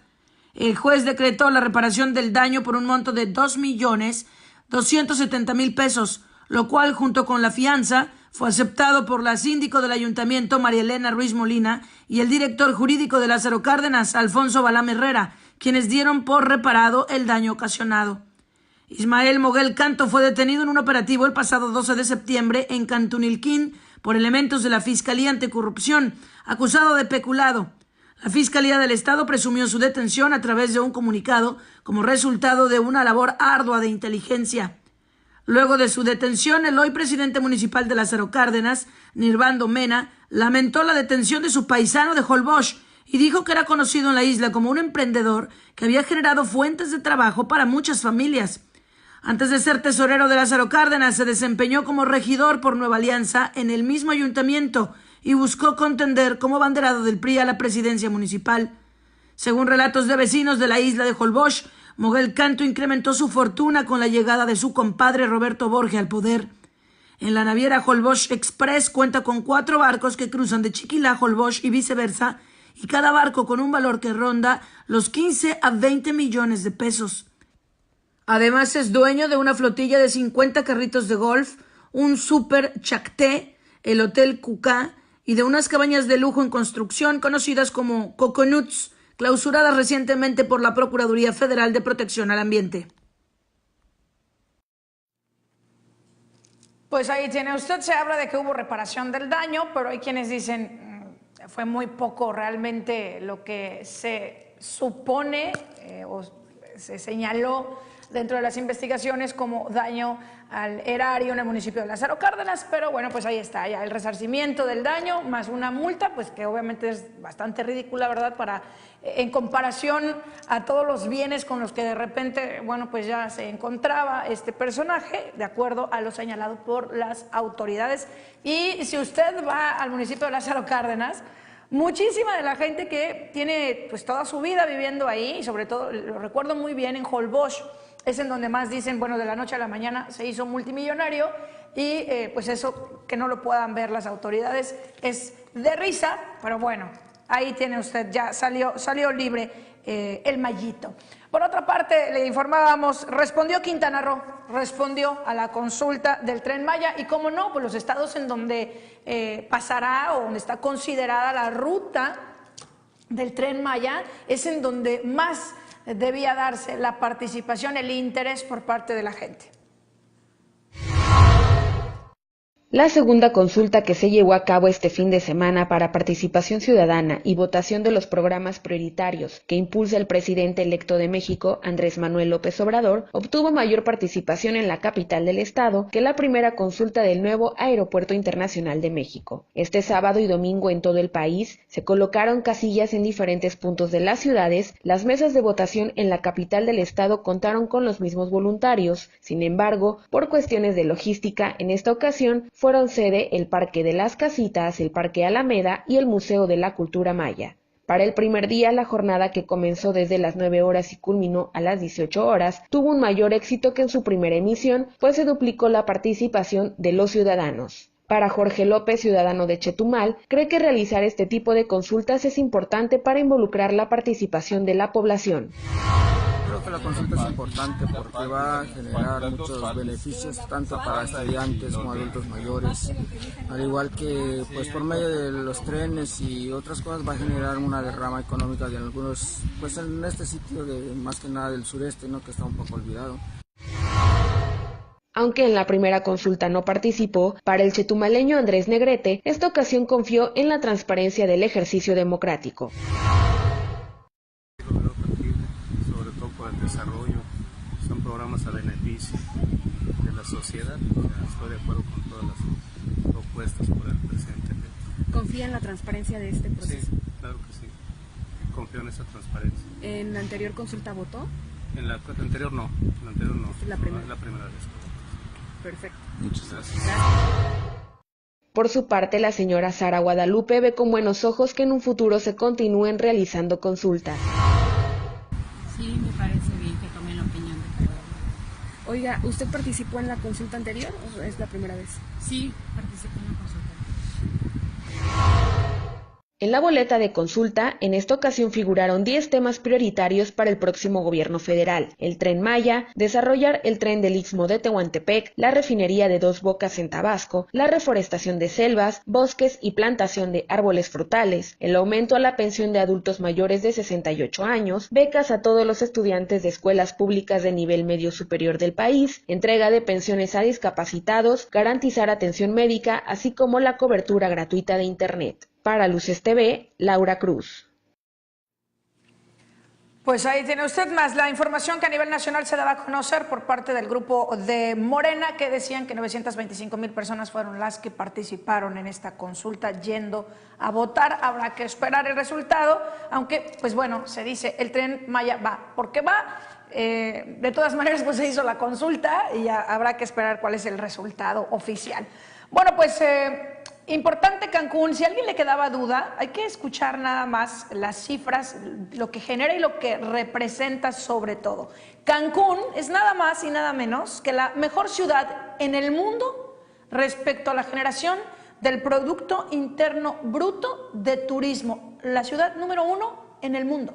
El juez decretó la reparación del daño por un monto de 2,270,000 pesos, lo cual, junto con la fianza, fue aceptado por la síndico del ayuntamiento, María Elena Ruiz Molina, y el director jurídico de Lázaro Cárdenas, Alfonso Balam Herrera, quienes dieron por reparado el daño ocasionado. Ismael Moguel Canto fue detenido en un operativo el pasado 12 de septiembre en Cantunilquín por elementos de la Fiscalía Anticorrupción, acusado de peculado. La Fiscalía del Estado presumió su detención a través de un comunicado como resultado de una labor ardua de inteligencia. Luego de su detención, el hoy presidente municipal de Lázaro Cárdenas, Nirvando Mena, lamentó la detención de su paisano de Holbox y dijo que era conocido en la isla como un emprendedor que había generado fuentes de trabajo para muchas familias. Antes de ser tesorero de Lázaro Cárdenas, se desempeñó como regidor por Nueva Alianza en el mismo ayuntamiento y buscó contender como abanderado del PRI a la presidencia municipal. Según relatos de vecinos de la isla de Holbox, Moguel Canto incrementó su fortuna con la llegada de su compadre Roberto Borge al poder. En la naviera Holbox Express cuenta con 4 barcos que cruzan de Chiquilá a Holbox y viceversa, y cada barco con un valor que ronda los 15 a 20 millones de pesos. Además es dueño de una flotilla de 50 carritos de golf, un super Chacté, el Hotel Cucá y de unas cabañas de lujo en construcción conocidas como Coconuts, clausuradas recientemente por la Procuraduría Federal de Protección al Ambiente. Pues ahí tiene usted, se habla de que hubo reparación del daño, pero hay quienes dicen fue muy poco realmente lo que se supone o se señaló dentro de las investigaciones como daño al erario en el municipio de Lázaro Cárdenas, pero bueno, pues ahí está ya el resarcimiento del daño más una multa, pues que obviamente es bastante ridícula, ¿verdad? En comparación a todos los bienes con los que de repente, bueno, pues ya se encontraba este personaje, de acuerdo a lo señalado por las autoridades. Y si usted va al municipio de Lázaro Cárdenas, muchísima de la gente que tiene pues toda su vida viviendo ahí, y sobre todo, lo recuerdo muy bien en Holbox, es en donde más dicen, bueno, de la noche a la mañana se hizo multimillonario y pues eso que no lo puedan ver las autoridades es de risa, pero bueno, ahí tiene usted, ya salió libre el Mayito. Por otra parte, le informábamos, respondió Quintana Roo, respondió a la consulta del Tren Maya y cómo no, pues los estados en donde pasará o donde está considerada la ruta del Tren Maya es en donde más debía darse la participación, el interés por parte de la gente. La segunda consulta que se llevó a cabo este fin de semana para participación ciudadana y votación de los programas prioritarios que impulsa el presidente electo de México, Andrés Manuel López Obrador, obtuvo mayor participación en la capital del estado que la primera consulta del nuevo Aeropuerto Internacional de México. Este sábado y domingo en todo el país se colocaron casillas en diferentes puntos de las ciudades. Las mesas de votación en la capital del estado contaron con los mismos voluntarios. Sin embargo, por cuestiones de logística, en esta ocasión fueron sede el Parque de las Casitas, el Parque Alameda y el Museo de la Cultura Maya. Para el primer día, la jornada, que comenzó desde las 9 horas y culminó a las 18 horas, tuvo un mayor éxito que en su primera emisión, pues se duplicó la participación de los ciudadanos. Para Jorge López, ciudadano de Chetumal, cree que realizar este tipo de consultas es importante para involucrar la participación de la población. Creo que la consulta es importante porque va a generar muchos beneficios tanto para estudiantes como adultos mayores, al igual que pues por medio de los trenes y otras cosas va a generar una derrama económica de algunos, pues en este sitio de más que nada del sureste, ¿no?, que está un poco olvidado. Aunque en la primera consulta no participó, para el chetumaleño Andrés Negrete, esta ocasión confió en la transparencia del ejercicio democrático. Sobre todo por el desarrollo, son programas a beneficio de la sociedad. Estoy de acuerdo con todas las propuestas por el presidente. ¿Confía en la transparencia de este proceso? Sí, claro que sí. Confío en esa transparencia. ¿En la anterior consulta votó? En la anterior no. ¿Es la primera? Es la primera vez. Perfecto. Muchas gracias. Por su parte, la señora Sara Guadalupe ve con buenos ojos que en un futuro se continúen realizando consultas. Sí, me parece bien que tomen la opinión de cada uno. Oiga, ¿usted participó en la consulta anterior o es la primera vez? Sí, participé en la consulta. En la boleta de consulta, en esta ocasión figuraron 10 temas prioritarios para el próximo gobierno federal: el Tren Maya, desarrollar el tren del Istmo de Tehuantepec, la refinería de Dos Bocas en Tabasco, la reforestación de selvas, bosques y plantación de árboles frutales, el aumento a la pensión de adultos mayores de 68 años, becas a todos los estudiantes de escuelas públicas de nivel medio superior del país, entrega de pensiones a discapacitados, garantizar atención médica, así como la cobertura gratuita de Internet. Para Luces TV, Laura Cruz. Pues ahí tiene usted más la información que a nivel nacional se daba a conocer por parte del grupo de Morena, que decían que 925,000 personas fueron las que participaron en esta consulta yendo a votar. Habrá que esperar el resultado, aunque pues bueno, se dice el Tren Maya va porque va. De todas maneras pues se hizo la consulta y ya habrá que esperar cuál es el resultado oficial. Bueno, pues importante Cancún. Si a alguien le quedaba duda, hay que escuchar nada más las cifras, lo que genera y lo que representa sobre todo. Cancún es nada más y nada menos que la mejor ciudad en el mundo respecto a la generación del Producto Interno Bruto de turismo. La ciudad número 1 en el mundo.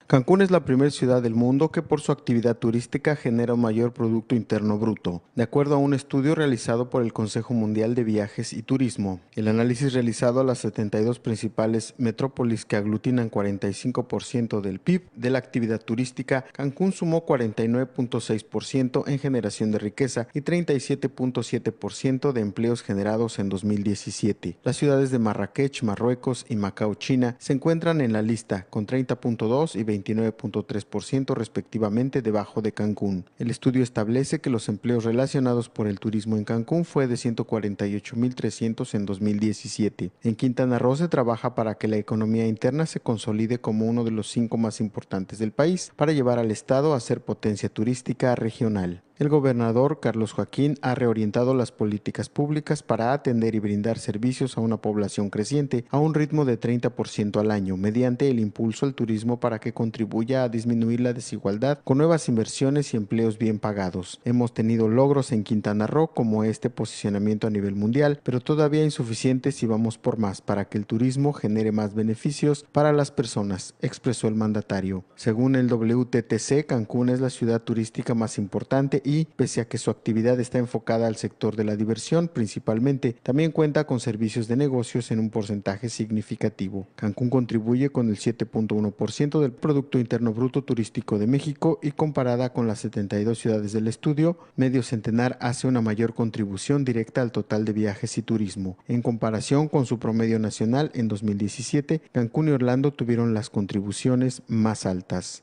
Cancún es la primera ciudad del mundo que por su actividad turística genera un mayor Producto Interno Bruto, de acuerdo a un estudio realizado por el Consejo Mundial de Viajes y Turismo. El análisis realizado a las 72 principales metrópolis que aglutinan 45% del PIB de la actividad turística, Cancún sumó 49.6% en generación de riqueza y 37.7% de empleos generados en 2017. Las ciudades de Marrakech, Marruecos y Macao, China, se encuentran en la lista con 30.2 y 29.3% respectivamente debajo de Cancún. El estudio establece que los empleos relacionados por el turismo en Cancún fue de 148.300 en 2017. En Quintana Roo se trabaja para que la economía interna se consolide como uno de los 5 más importantes del país, para llevar al estado a ser potencia turística regional. El gobernador Carlos Joaquín ha reorientado las políticas públicas para atender y brindar servicios a una población creciente a un ritmo de 30% al año, mediante el impulso al turismo para que contribuya a disminuir la desigualdad con nuevas inversiones y empleos bien pagados. Hemos tenido logros en Quintana Roo como este posicionamiento a nivel mundial, pero todavía insuficientes y vamos por más para que el turismo genere más beneficios para las personas, expresó el mandatario. Según el WTTC, Cancún es la ciudad turística más importante y, pese a que su actividad está enfocada al sector de la diversión principalmente, también cuenta con servicios de negocios en un porcentaje significativo. Cancún contribuye con el 7.1% del Producto Interno Bruto turístico de México y comparada con las 72 ciudades del estudio, medio centenar hace una mayor contribución directa al total de viajes y turismo. En comparación con su promedio nacional, en 2017, Cancún y Orlando tuvieron las contribuciones más altas.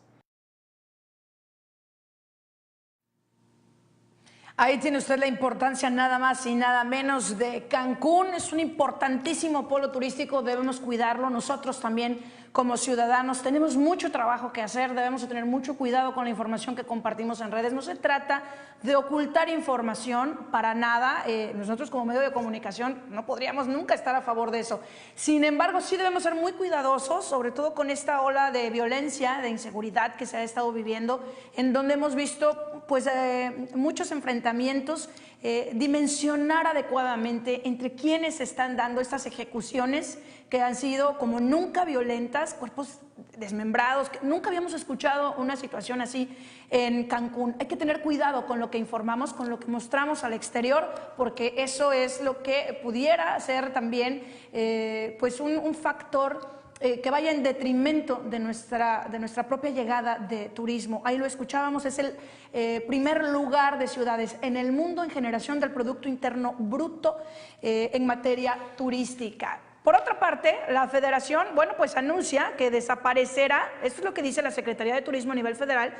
Ahí tiene usted la importancia nada más y nada menos de Cancún. Es un importantísimo polo turístico, debemos cuidarlo. Nosotros también como ciudadanos tenemos mucho trabajo que hacer, debemos tener mucho cuidado con la información que compartimos en redes. No se trata de ocultar información para nada. Nosotros como medio de comunicación no podríamos nunca estar a favor de eso. Sin embargo, sí debemos ser muy cuidadosos, sobre todo con esta ola de violencia, de inseguridad que se ha estado viviendo, en donde hemos visto pues muchos enfrentamientos, dimensionar adecuadamente entre quienes se están dando estas ejecuciones que han sido como nunca violentas, cuerpos desmembrados. Nunca habíamos escuchado una situación así en Cancún. Hay que tener cuidado con lo que informamos, con lo que mostramos al exterior, porque eso es lo que pudiera ser también pues un factor que vaya en detrimento de nuestra propia llegada de turismo. Ahí lo escuchábamos, es el primer lugar de ciudades en el mundo en generación del Producto Interno Bruto en materia turística. Por otra parte, la Federación, bueno, pues anuncia que desaparecerá, esto es lo que dice la Secretaría de Turismo a nivel federal,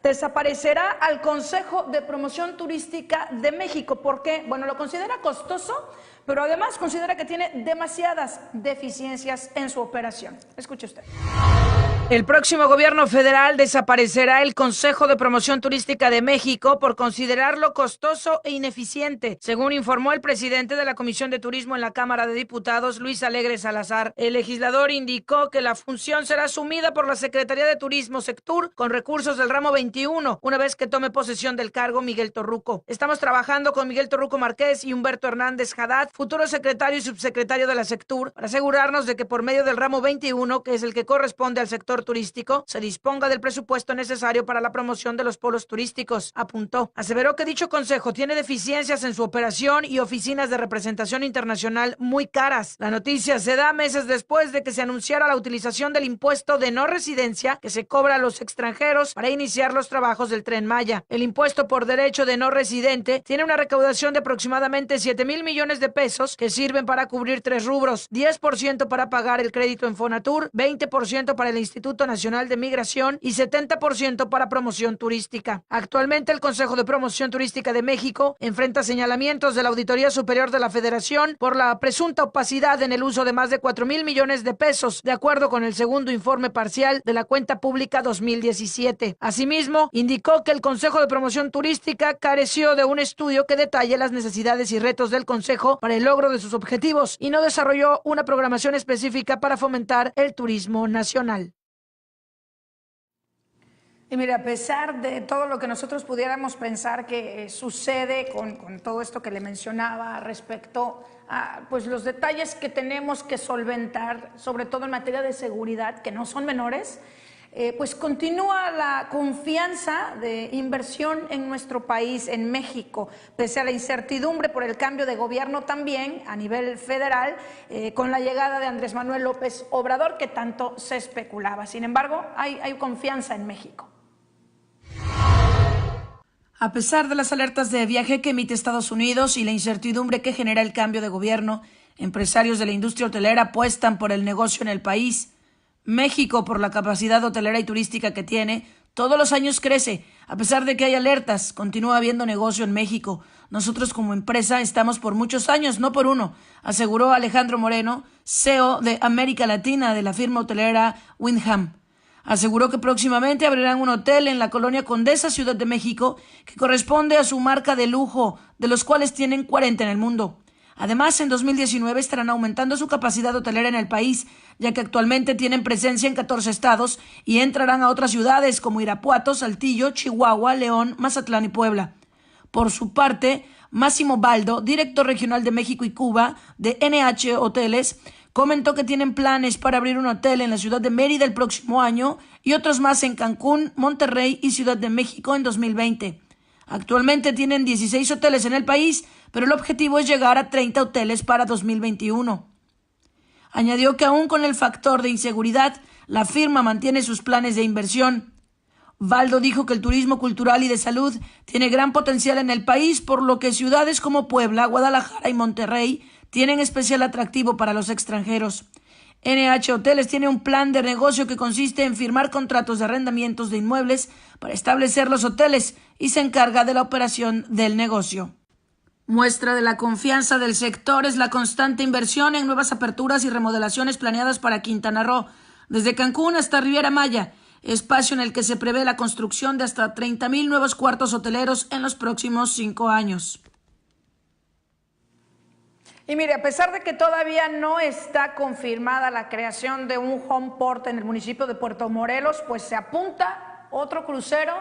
desaparecerá al Consejo de Promoción Turística de México. ¿Por qué? Bueno, lo considera costoso, pero además considera que tiene demasiadas deficiencias en su operación. Escuche usted. El próximo gobierno federal desaparecerá el Consejo de Promoción Turística de México por considerarlo costoso e ineficiente, según informó el presidente de la Comisión de Turismo en la Cámara de Diputados, Luis Alegre Salazar. El legislador indicó que la función será asumida por la Secretaría de Turismo Sectur con recursos del ramo 21, una vez que tome posesión del cargo Miguel Torruco. Estamos trabajando con Miguel Torruco Márquez y Humberto Hernández Haddad, futuro secretario y subsecretario de la Sectur, para asegurarnos de que por medio del ramo 21, que es el que corresponde al sector turístico, se disponga del presupuesto necesario para la promoción de los polos turísticos, apuntó. Aseveró que dicho consejo tiene deficiencias en su operación y oficinas de representación internacional muy caras. La noticia se da meses después de que se anunciara la utilización del impuesto de no residencia que se cobra a los extranjeros para iniciar los trabajos del Tren Maya. El impuesto por derecho de no residente tiene una recaudación de aproximadamente 7,000 millones de pesos que sirven para cubrir 3 rubros: 10% para pagar el crédito en Fonatur, 20% para el Instituto Nacional de Migración y 70% para promoción turística. Actualmente el Consejo de Promoción Turística de México enfrenta señalamientos de la Auditoría Superior de la Federación por la presunta opacidad en el uso de más de 4,000 millones de pesos, de acuerdo con el segundo informe parcial de la Cuenta Pública 2017. Asimismo, indicó que el Consejo de Promoción Turística careció de un estudio que detalle las necesidades y retos del Consejo para el logro de sus objetivos y no desarrolló una programación específica para fomentar el turismo nacional. Y mire, a pesar de todo lo que nosotros pudiéramos pensar que sucede con todo esto que le mencionaba respecto a pues los detalles que tenemos que solventar, sobre todo en materia de seguridad, que no son menores, pues continúa la confianza de inversión en nuestro país, en México, pese a la incertidumbre por el cambio de gobierno también a nivel federal, con la llegada de Andrés Manuel López Obrador, que tanto se especulaba. Sin embargo, hay confianza en México. A pesar de las alertas de viaje que emite Estados Unidos y la incertidumbre que genera el cambio de gobierno, empresarios de la industria hotelera apuestan por el negocio en el país. México, por la capacidad hotelera y turística que tiene, todos los años crece. A pesar de que hay alertas, continúa habiendo negocio en México. Nosotros como empresa estamos por muchos años, no por uno, aseguró Alejandro Moreno, CEO de América Latina de la firma hotelera Wyndham. Aseguró que próximamente abrirán un hotel en la colonia Condesa, Ciudad de México, que corresponde a su marca de lujo, de los cuales tienen 40 en el mundo. Además, en 2019 estarán aumentando su capacidad hotelera en el país, ya que actualmente tienen presencia en 14 estados y entrarán a otras ciudades como Irapuato, Saltillo, Chihuahua, León, Mazatlán y Puebla. Por su parte, Máximo Baldo, director regional de México y Cuba de NH Hoteles, comentó que tienen planes para abrir un hotel en la ciudad de Mérida el próximo año y otros más en Cancún, Monterrey y Ciudad de México en 2020. Actualmente tienen 16 hoteles en el país, pero el objetivo es llegar a 30 hoteles para 2021. Añadió que aún con el factor de inseguridad, la firma mantiene sus planes de inversión. Valdo dijo que el turismo cultural y de salud tiene gran potencial en el país, por lo que ciudades como Puebla, Guadalajara y Monterrey tienen especial atractivo para los extranjeros. NH Hoteles tiene un plan de negocio que consiste en firmar contratos de arrendamientos de inmuebles para establecer los hoteles y se encarga de la operación del negocio. Muestra de la confianza del sector es la constante inversión en nuevas aperturas y remodelaciones planeadas para Quintana Roo, desde Cancún hasta Riviera Maya, espacio en el que se prevé la construcción de hasta 30,000 nuevos cuartos hoteleros en los próximos 5 años. Y mire, a pesar de que todavía no está confirmada la creación de un home port en el municipio de Puerto Morelos, pues se apunta otro crucero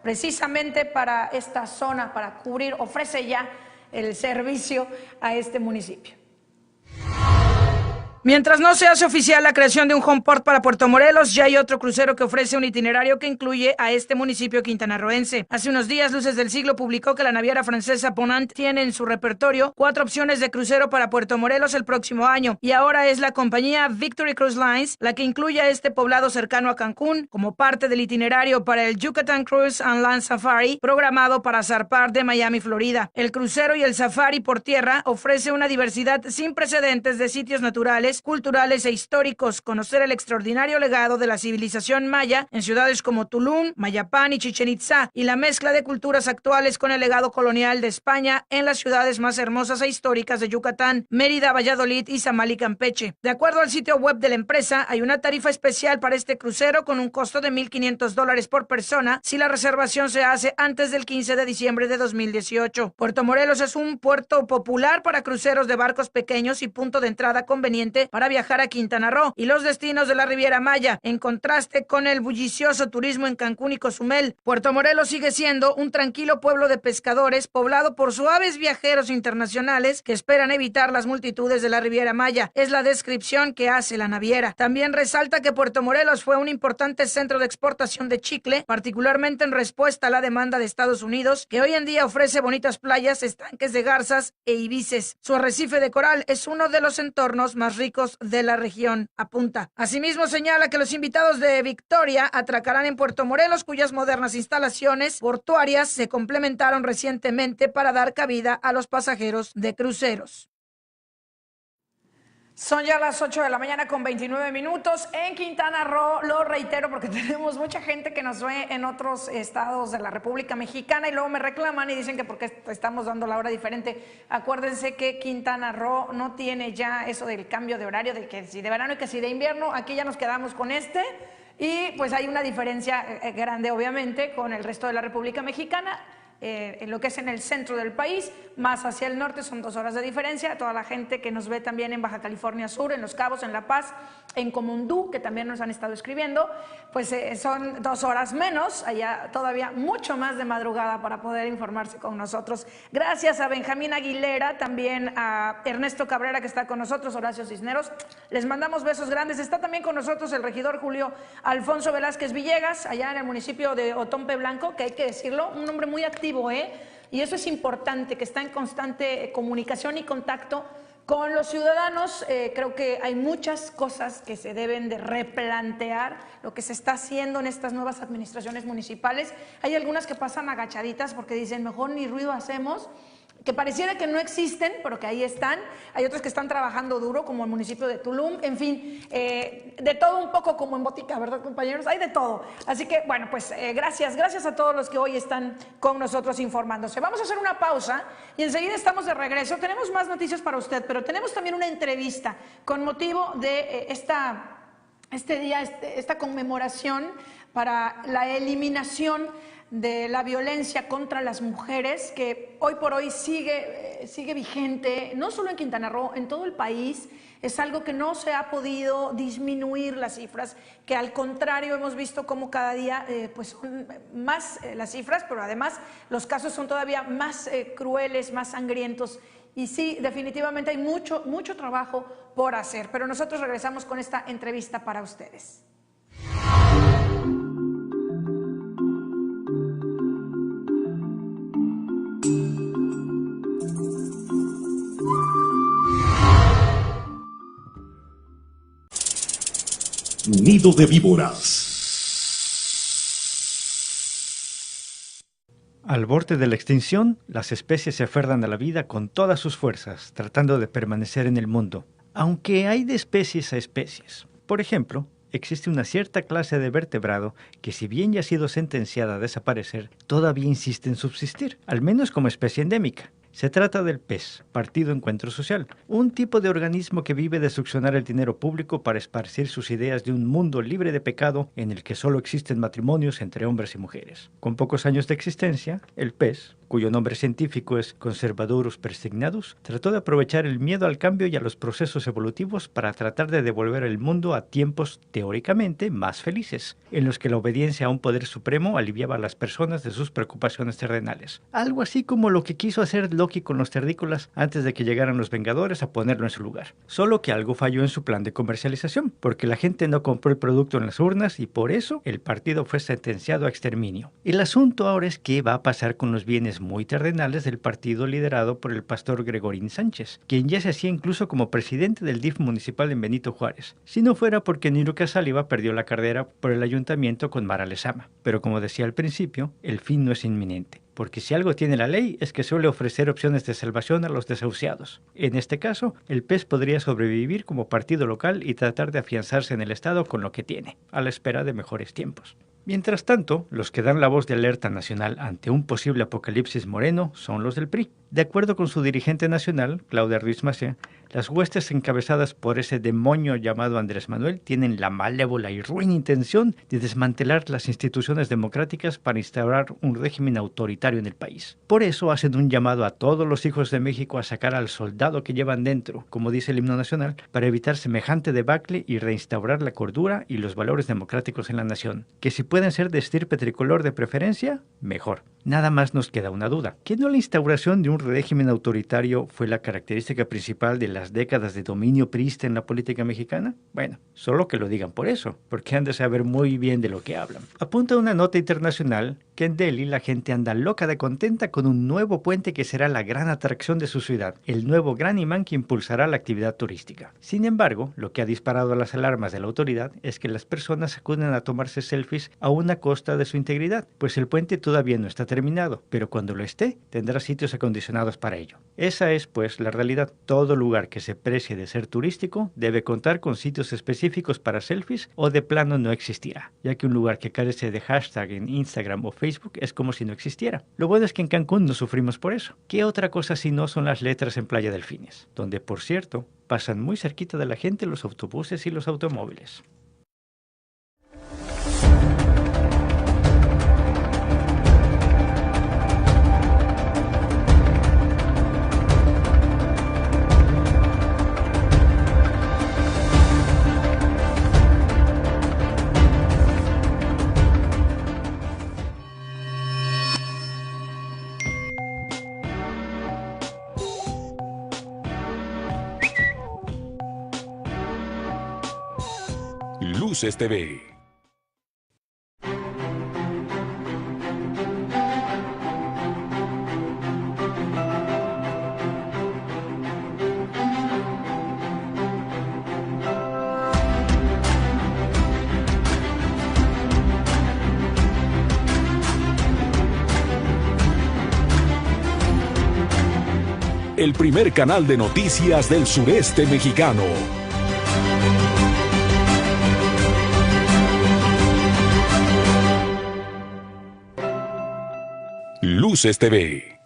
precisamente para esta zona, para cubrir, ofrece ya el servicio a este municipio. Mientras no se hace oficial la creación de un home port para Puerto Morelos, ya hay otro crucero que ofrece un itinerario que incluye a este municipio quintanarroense. Hace unos días, Luces del Siglo publicó que la naviera francesa Ponant tiene en su repertorio 4 opciones de crucero para Puerto Morelos el próximo año, y ahora es la compañía Victory Cruise Lines la que incluye a este poblado cercano a Cancún como parte del itinerario para el Yucatán Cruise and Land Safari, programado para zarpar de Miami, Florida. El crucero y el safari por tierra ofrece una diversidad sin precedentes de sitios naturales, culturales e históricos, conocer el extraordinario legado de la civilización maya en ciudades como Tulum, Mayapán y Chichén Itzá, y la mezcla de culturas actuales con el legado colonial de España en las ciudades más hermosas e históricas de Yucatán, Mérida, Valladolid, Izamal y Campeche. De acuerdo al sitio web de la empresa, hay una tarifa especial para este crucero con un costo de $1,500 por persona si la reservación se hace antes del 15 de diciembre de 2018. Puerto Morelos es un puerto popular para cruceros de barcos pequeños y punto de entrada conveniente para viajar a Quintana Roo y los destinos de la Riviera Maya, en contraste con el bullicioso turismo en Cancún y Cozumel. Puerto Morelos sigue siendo un tranquilo pueblo de pescadores, poblado por suaves viajeros internacionales que esperan evitar las multitudes de la Riviera Maya. Es la descripción que hace la naviera. También resalta que Puerto Morelos fue un importante centro de exportación de chicle, particularmente en respuesta a la demanda de Estados Unidos, que hoy en día ofrece bonitas playas, estanques de garzas e ibises. Su arrecife de coral es uno de los entornos más ricos de la región, apunta. Asimismo, señala que los invitados de Victoria atracarán en Puerto Morelos, cuyas modernas instalaciones portuarias se complementaron recientemente para dar cabida a los pasajeros de cruceros. Son ya las 8 de la mañana con 29 minutos en Quintana Roo. Lo reitero porque tenemos mucha gente que nos ve en otros estados de la República Mexicana y luego me reclaman y dicen que porque estamos dando la hora diferente. Acuérdense que Quintana Roo no tiene ya eso del cambio de horario, de que si de verano y que si de invierno. Aquí ya nos quedamos con este y pues hay una diferencia grande obviamente con el resto de la República Mexicana. En lo que es en el centro del país, más hacia el norte son 2 horas de diferencia. Toda la gente que nos ve también en Baja California Sur, en Los Cabos, en La Paz, en Comundú, que también nos han estado escribiendo, pues son 2 horas menos, allá todavía mucho más de madrugada para poder informarse con nosotros. Gracias a Benjamín Aguilera, también a Ernesto Cabrera que está con nosotros, Horacio Cisneros, les mandamos besos grandes. Está también con nosotros el regidor Julio Alfonso Velázquez Villegas, allá en el municipio de Otompe Blanco, que hay que decirlo, un hombre muy activo, y eso es importante, que está en constante comunicación y contacto con los ciudadanos. Creo que hay muchas cosas que se deben de replantear, lo que se está haciendo en estas nuevas administraciones municipales. Hay algunas que pasan agachaditas porque dicen mejor ni ruido hacemos, que pareciera que no existen, pero que ahí están. Hay otros que están trabajando duro, como el municipio de Tulum. En fin, de todo un poco como en Botica, ¿verdad, compañeros? Hay de todo. Así que, bueno, pues gracias a todos los que hoy están con nosotros informándose. Vamos a hacer una pausa y enseguida estamos de regreso. Tenemos más noticias para usted, pero tenemos también una entrevista con motivo de este día, esta conmemoración para la eliminación de la violencia contra las mujeres, que hoy por hoy sigue vigente, no solo en Quintana Roo, en todo el país. Es algo que no se ha podido disminuir las cifras, que al contrario hemos visto cómo cada día pues son más las cifras, pero además los casos son todavía más crueles, más sangrientos. Y sí, definitivamente hay mucho trabajo por hacer, pero nosotros regresamos con esta entrevista para ustedes. Nido de víboras. Al borde de la extinción, las especies se aferran a la vida con todas sus fuerzas, tratando de permanecer en el mundo. Aunque hay de especies a especies. Por ejemplo, existe una cierta clase de vertebrado que, si bien ya ha sido sentenciada a desaparecer, todavía insiste en subsistir, al menos como especie endémica. Se trata del pez, partido encuentro social, un tipo de organismo que vive de succionar el dinero público para esparcir sus ideas de un mundo libre de pecado en el que solo existen matrimonios entre hombres y mujeres. Con pocos años de existencia, el pez, cuyo nombre científico es Conservadurus persignatus, trató de aprovechar el miedo al cambio y a los procesos evolutivos para tratar de devolver el mundo a tiempos teóricamente más felices, en los que la obediencia a un poder supremo aliviaba a las personas de sus preocupaciones terrenales. Algo así como lo que quiso hacer Loki con los terrícolas antes de que llegaran los Vengadores a ponerlo en su lugar. Solo que algo falló en su plan de comercialización, porque la gente no compró el producto en las urnas y por eso el partido fue sentenciado a exterminio. El asunto ahora es qué va a pasar con los bienes muy terrenales del partido liderado por el pastor Gregorín Sánchez, quien ya se hacía incluso como presidente del DIF municipal en Benito Juárez, si no fuera porque Niurka Sáliva perdió la carrera por el ayuntamiento con Mara Lezama. Pero como decía al principio, el fin no es inminente, porque si algo tiene la ley es que suele ofrecer opciones de salvación a los desahuciados. En este caso, el PES podría sobrevivir como partido local y tratar de afianzarse en el Estado con lo que tiene, a la espera de mejores tiempos. Mientras tanto, los que dan la voz de alerta nacional ante un posible apocalipsis moreno son los del PRI. De acuerdo con su dirigente nacional, Claudia Ruiz Massieu, las huestes encabezadas por ese demonio llamado Andrés Manuel tienen la malévola y ruin intención de desmantelar las instituciones democráticas para instaurar un régimen autoritario en el país. Por eso hacen un llamado a todos los hijos de México a sacar al soldado que llevan dentro, como dice el himno nacional, para evitar semejante debacle y reinstaurar la cordura y los valores democráticos en la nación, que si pueden ser de estirpe tricolor de preferencia, mejor. Nada más nos queda una duda. ¿Que no la instauración de un régimen autoritario fue la característica principal de las décadas de dominio priista en la política mexicana? Bueno, solo que lo digan por eso, porque han de saber muy bien de lo que hablan. Apunta una nota internacional que en Delhi la gente anda loca de contenta con un nuevo puente que será la gran atracción de su ciudad, el nuevo gran imán que impulsará la actividad turística. Sin embargo, lo que ha disparado las alarmas de la autoridad es que las personas acuden a tomarse selfies a una costa de su integridad, pues el puente todavía no está terminado, pero cuando lo esté, tendrá sitios acondicionados para ello. Esa es, pues, la realidad. Todo lugar que se precie de ser turístico debe contar con sitios específicos para selfies o de plano no existirá, ya que un lugar que carece de hashtag en Instagram o Facebook es como si no existiera. Lo bueno es que en Cancún no sufrimos por eso. ¿Qué otra cosa si no son las letras en Playa Delfines? Donde, por cierto, pasan muy cerquita de la gente los autobuses y los automóviles. Luces TV. El primer canal de noticias del sureste mexicano. Luces TV.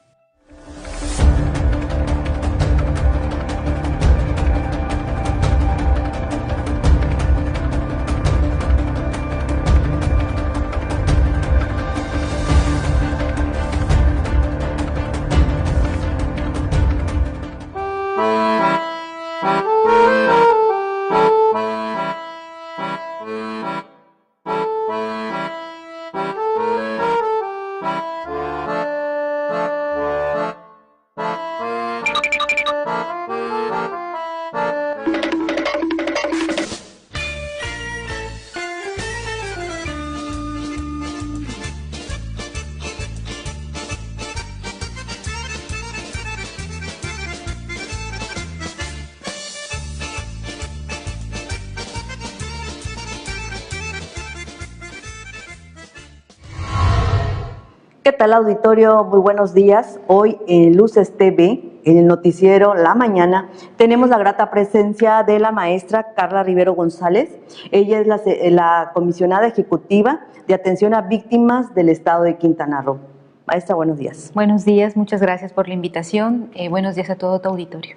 ¿Qué tal, auditorio? Muy buenos días. Hoy en Luces TV, en el noticiero La Mañana, tenemos la grata presencia de la maestra Carla Rivero González. Ella es la comisionada ejecutiva de atención a víctimas del estado de Quintana Roo. Maestra, buenos días. Buenos días, muchas gracias por la invitación. Buenos días a todo tu auditorio.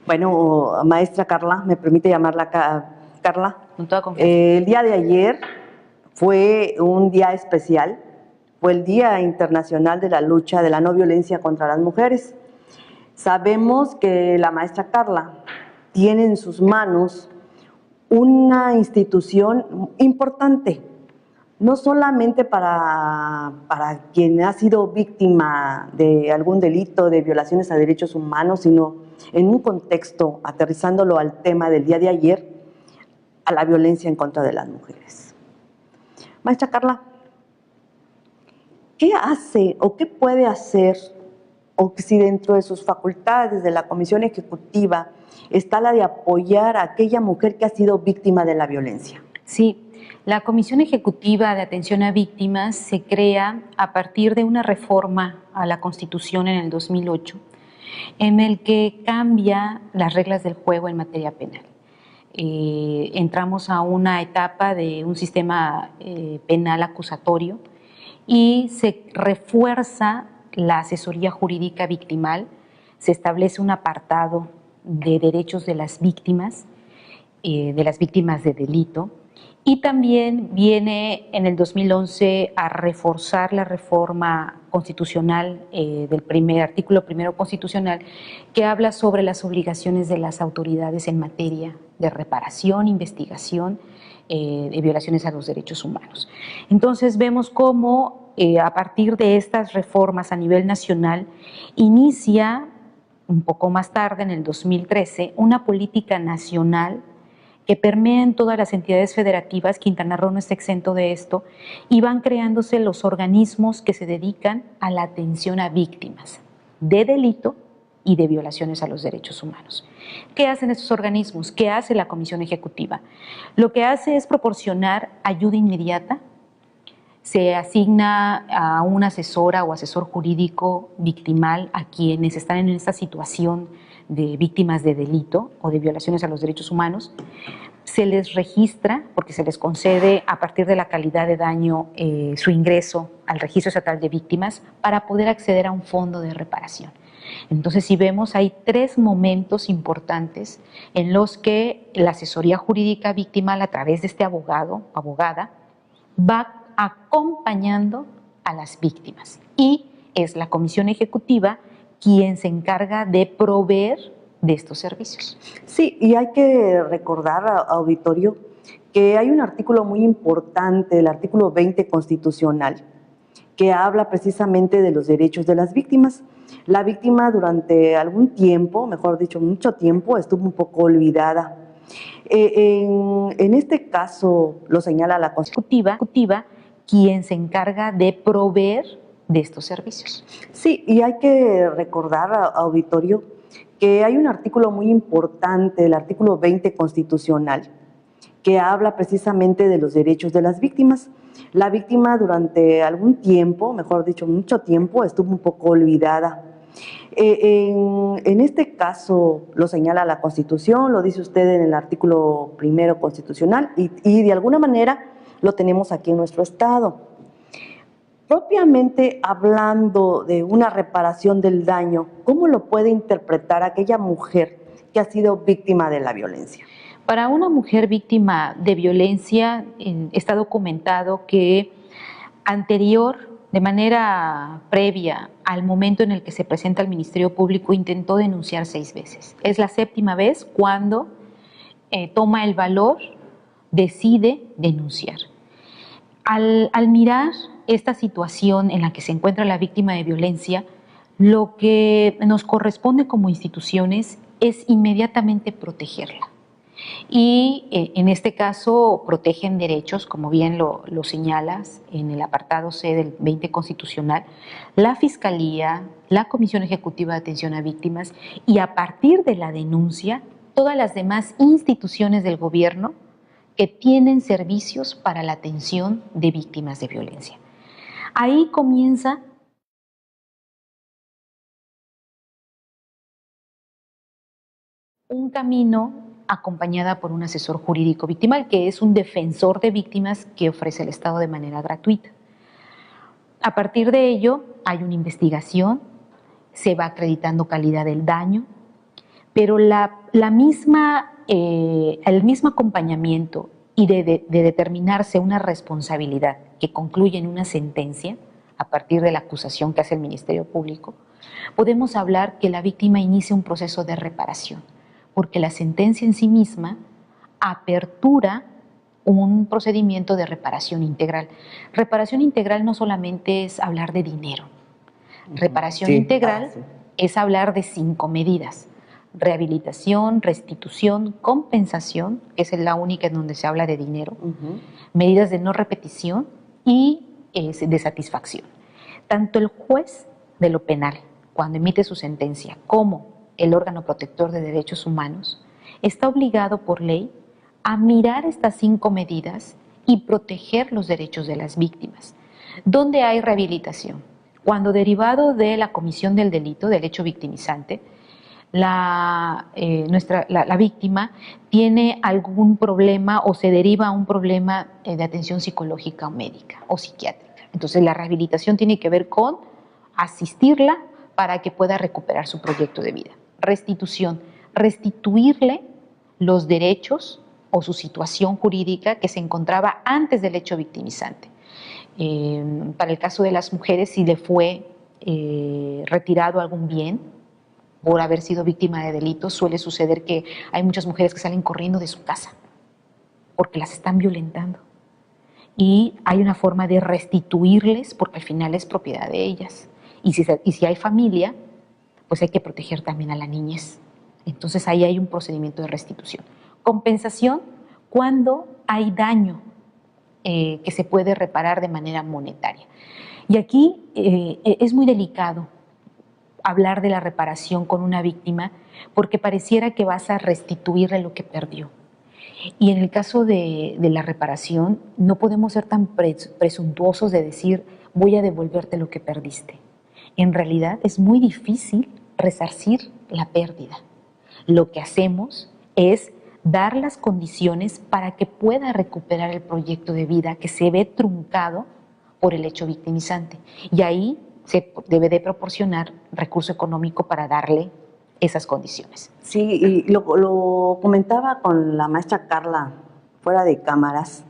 Bueno, maestra Carla, ¿me permite llamarla Carla? Con toda confianza. El día de ayer fue un día especial. Fue el Día Internacional de la Lucha de la No Violencia contra las Mujeres. Sabemos que la maestra Carla tiene en sus manos una institución importante, no solamente para quien ha sido víctima de algún delito de violaciones a derechos humanos, sino en un contexto, aterrizándolo al tema del día de ayer, a la violencia en contra de las mujeres. Maestra Carla, ¿qué hace o qué puede hacer, o si dentro de sus facultades de la Comisión Ejecutiva está la de apoyar a aquella mujer que ha sido víctima de la violencia? Sí, la Comisión Ejecutiva de Atención a Víctimas se crea a partir de una reforma a la Constitución en el 2008, en el que cambia las reglas del juego en materia penal. Entramos a una etapa de un sistema penal acusatorio, y se refuerza la asesoría jurídica victimal, se establece un apartado de derechos de las víctimas de delito, y también viene en el 2011 a reforzar la reforma constitucional del artículo primero constitucional, que habla sobre las obligaciones de las autoridades en materia de reparación, investigación, de violaciones a los derechos humanos. Entonces vemos cómo a partir de estas reformas a nivel nacional inicia un poco más tarde, en el 2013, una política nacional que permea en todas las entidades federativas. Quintana Roo no está exento de esto, y van creándose los organismos que se dedican a la atención a víctimas de delito y de violaciones a los derechos humanos. ¿Qué hacen estos organismos? ¿Qué hace la Comisión Ejecutiva? Lo que hace es proporcionar ayuda inmediata. Se asigna a una asesora o asesor jurídico victimal a quienes están en esta situación de víctimas de delito o de violaciones a los derechos humanos. Se les registra, porque se les concede a partir de la calidad de daño su ingreso al Registro Estatal de Víctimas para poder acceder a un fondo de reparación. Entonces, si vemos, hay 3 momentos importantes en los que la asesoría jurídica victimal, a través de este abogado o abogada, va acompañando a las víctimas, y es la Comisión Ejecutiva quien se encarga de proveer de estos servicios. Sí, y hay que recordar, auditorio, que hay un artículo muy importante, el artículo 20 constitucional, que habla precisamente de los derechos de las víctimas. La víctima durante algún tiempo, mejor dicho, mucho tiempo, estuvo un poco olvidada. En este caso lo señala la Constitución, quien se encarga de proveer de estos servicios. Sí, y hay que recordar, auditorio, que hay un artículo muy importante, el artículo 20 constitucional, que habla precisamente de los derechos de las víctimas. La víctima durante algún tiempo, mejor dicho, mucho tiempo, estuvo un poco olvidada. En este caso lo señala la Constitución, lo dice usted en el artículo primero constitucional, y de alguna manera lo tenemos aquí en nuestro estado. Propiamente hablando de una reparación del daño, ¿cómo lo puede interpretar aquella mujer que ha sido víctima de la violencia? Para una mujer víctima de violencia está documentado que de manera previa al momento en el que se presenta al Ministerio Público, intentó denunciar 6 veces. Es la 7ª vez cuando toma el valor, decide denunciar. Al mirar esta situación en la que se encuentra la víctima de violencia, lo que nos corresponde como instituciones es inmediatamente protegerla. Y en este caso protegen derechos, como bien lo señalas en el apartado C del 20 constitucional, la Fiscalía, la Comisión Ejecutiva de Atención a Víctimas, y a partir de la denuncia, todas las demás instituciones del gobierno que tienen servicios para la atención de víctimas de violencia. Ahí comienza un camino acompañada por un asesor jurídico victimal, que es un defensor de víctimas que ofrece el Estado de manera gratuita. A partir de ello, hay una investigación, se va acreditando calidad del daño, pero el mismo acompañamiento y de determinarse una responsabilidad que concluye en una sentencia, a partir de la acusación que hace el Ministerio Público, podemos hablar que la víctima inicia un proceso de reparación, porque la sentencia en sí misma apertura un procedimiento de reparación integral. Reparación integral no solamente es hablar de dinero. Reparación integral es hablar de 5 medidas: rehabilitación, restitución, compensación, que es la única en donde se habla de dinero, medidas de no repetición y de satisfacción. Tanto el juez de lo penal, cuando emite su sentencia, como el órgano protector de derechos humanos, está obligado por ley a mirar estas 5 medidas y proteger los derechos de las víctimas. ¿Dónde hay rehabilitación? Cuando, derivado de la comisión del delito, del hecho victimizante, la víctima tiene algún problema o se deriva a un problema de atención psicológica o médica o psiquiátrica. Entonces la rehabilitación tiene que ver con asistirla para que pueda recuperar su proyecto de vida. Restitución, restituirle los derechos o su situación jurídica que se encontraba antes del hecho victimizante. Para el caso de las mujeres, si le fue retirado algún bien por haber sido víctima de delitos, suele suceder que hay muchas mujeres que salen corriendo de su casa porque las están violentando. Y hay una forma de restituirles porque al final es propiedad de ellas. Y si hay familia, pues hay que proteger también a la niñez. Entonces ahí hay un procedimiento de restitución. Compensación, cuando hay daño que se puede reparar de manera monetaria. Y aquí es muy delicado hablar de la reparación con una víctima porque pareciera que vas a restituirle lo que perdió. Y en el caso de la reparación no podemos ser tan presuntuosos de decir voy a devolverte lo que perdiste. En realidad es muy difícil resarcir la pérdida. Lo que hacemos es dar las condiciones para que pueda recuperar el proyecto de vida que se ve truncado por el hecho victimizante. Y ahí se debe de proporcionar recurso económico para darle esas condiciones. Sí, y lo comentaba con la maestra Carla fuera de cámaras,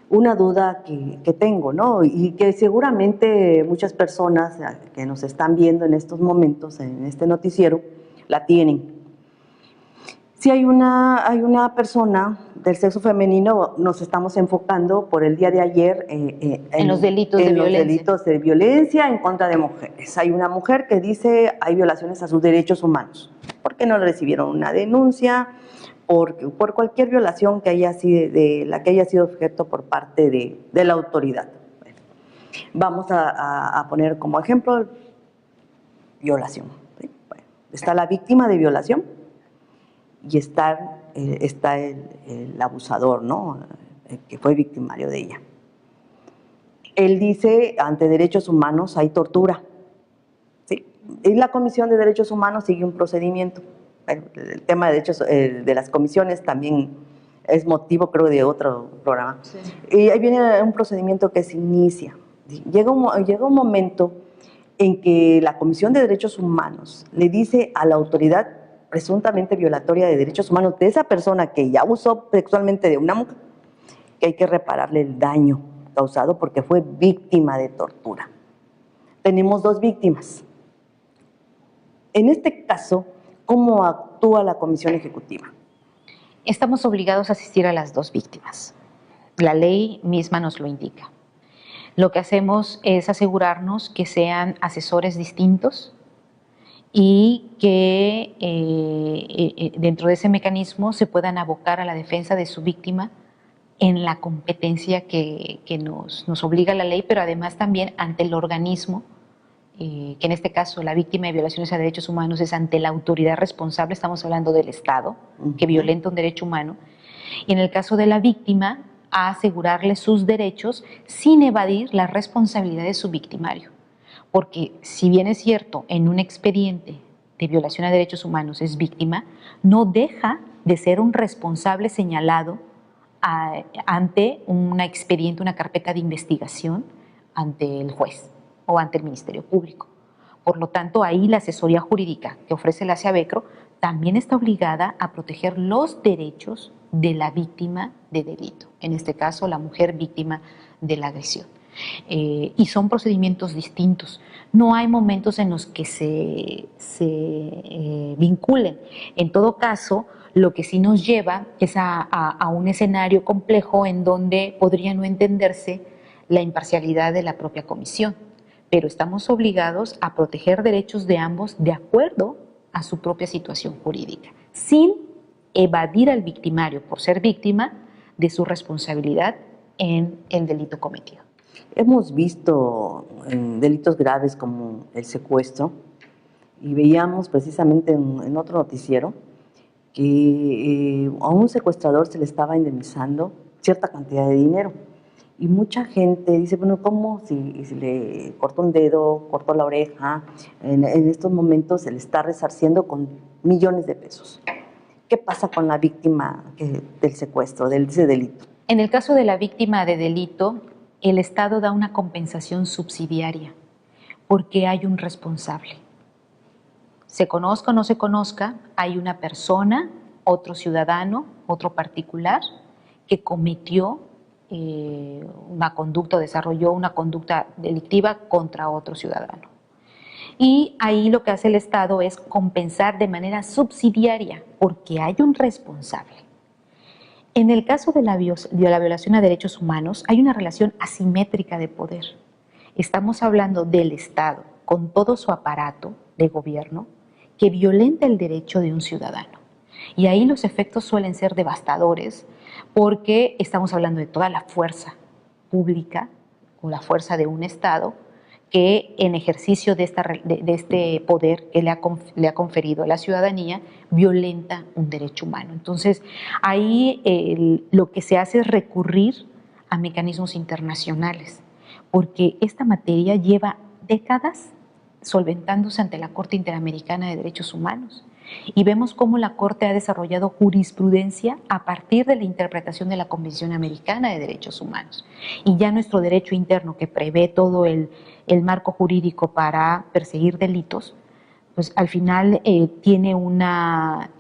una duda que tengo, ¿no? Y que seguramente muchas personas que nos están viendo en estos momentos, en este noticiero, la tienen. Si hay una persona del sexo femenino, nos estamos enfocando por el día de ayer en los delitos de violencia en contra de mujeres. Hay una mujer que dice hay violaciones a sus derechos humanos, porque no recibieron una denuncia, por cualquier violación que haya sido, de la que haya sido objeto por parte de la autoridad. Bueno, vamos a poner como ejemplo violación. ¿Sí? Bueno, está la víctima de violación y está el abusador, ¿no? El que fue victimario de ella. Él dice, ante derechos humanos hay tortura. ¿Sí? Y la Comisión de Derechos Humanos sigue un procedimiento. El tema de derechos de las comisiones también es motivo, creo, de otro programa. Sí. Y ahí viene un procedimiento que se inicia. Llega un momento en que la Comisión de Derechos Humanos le dice a la autoridad presuntamente violatoria de derechos humanos de esa persona que ya abusó sexualmente de una mujer, que hay que repararle el daño causado porque fue víctima de tortura. Tenemos 2 víctimas. En este caso, ¿cómo actúa la Comisión Ejecutiva? Estamos obligados a asistir a las 2 víctimas. La ley misma nos lo indica. Lo que hacemos es asegurarnos que sean asesores distintos y que dentro de ese mecanismo se puedan abocar a la defensa de su víctima en la competencia que nos obliga la ley, pero además también ante el organismo, que en este caso la víctima de violaciones a derechos humanos es ante la autoridad responsable, estamos hablando del Estado, que violenta un derecho humano, y en el caso de la víctima a asegurarle sus derechos sin evadir la responsabilidad de su victimario. Porque si bien es cierto, en un expediente de violación a derechos humanos es víctima, no deja de ser un responsable señalado ante un expediente, una carpeta de investigación ante el juez o ante el Ministerio Público. Por lo tanto, ahí la asesoría jurídica que ofrece la SEAVECRO también está obligada a proteger los derechos de la víctima de delito, en este caso la mujer víctima de la agresión. Y son procedimientos distintos. No hay momentos en los que se vinculen. En todo caso, lo que sí nos lleva es a un escenario complejo en donde podría no entenderse la imparcialidad de la propia comisión, pero estamos obligados a proteger derechos de ambos de acuerdo a su propia situación jurídica, sin evadir al victimario por ser víctima de su responsabilidad en el delito cometido. Hemos visto delitos graves como el secuestro y veíamos precisamente en otro noticiero que a un secuestrador se le estaba indemnizando cierta cantidad de dinero. Y mucha gente dice, bueno, ¿cómo si le cortó un dedo, cortó la oreja? En estos momentos se le está resarciendo con millones de pesos. ¿Qué pasa con la víctima del secuestro, de ese delito? En el caso de la víctima de delito, el Estado da una compensación subsidiaria porque hay un responsable. Se conozca o no se conozca, hay una persona, otro ciudadano, otro particular que cometió una conducta, desarrolló una conducta delictiva contra otro ciudadano. Y ahí lo que hace el Estado es compensar de manera subsidiaria porque hay un responsable. En el caso de la violación a derechos humanos hay una relación asimétrica de poder. Estamos hablando del Estado con todo su aparato de gobierno que violenta el derecho de un ciudadano. Y ahí los efectos suelen ser devastadores porque estamos hablando de toda la fuerza pública o la fuerza de un Estado que en ejercicio de este poder que le ha conferido a la ciudadanía violenta un derecho humano. Entonces, ahí lo que se hace es recurrir a mecanismos internacionales, porque esta materia lleva décadas solventándose ante la Corte Interamericana de Derechos Humanos. Y vemos cómo la Corte ha desarrollado jurisprudencia a partir de la interpretación de la Convención Americana de Derechos Humanos. Y ya nuestro derecho interno, que prevé todo el marco jurídico para perseguir delitos, pues al final tiene una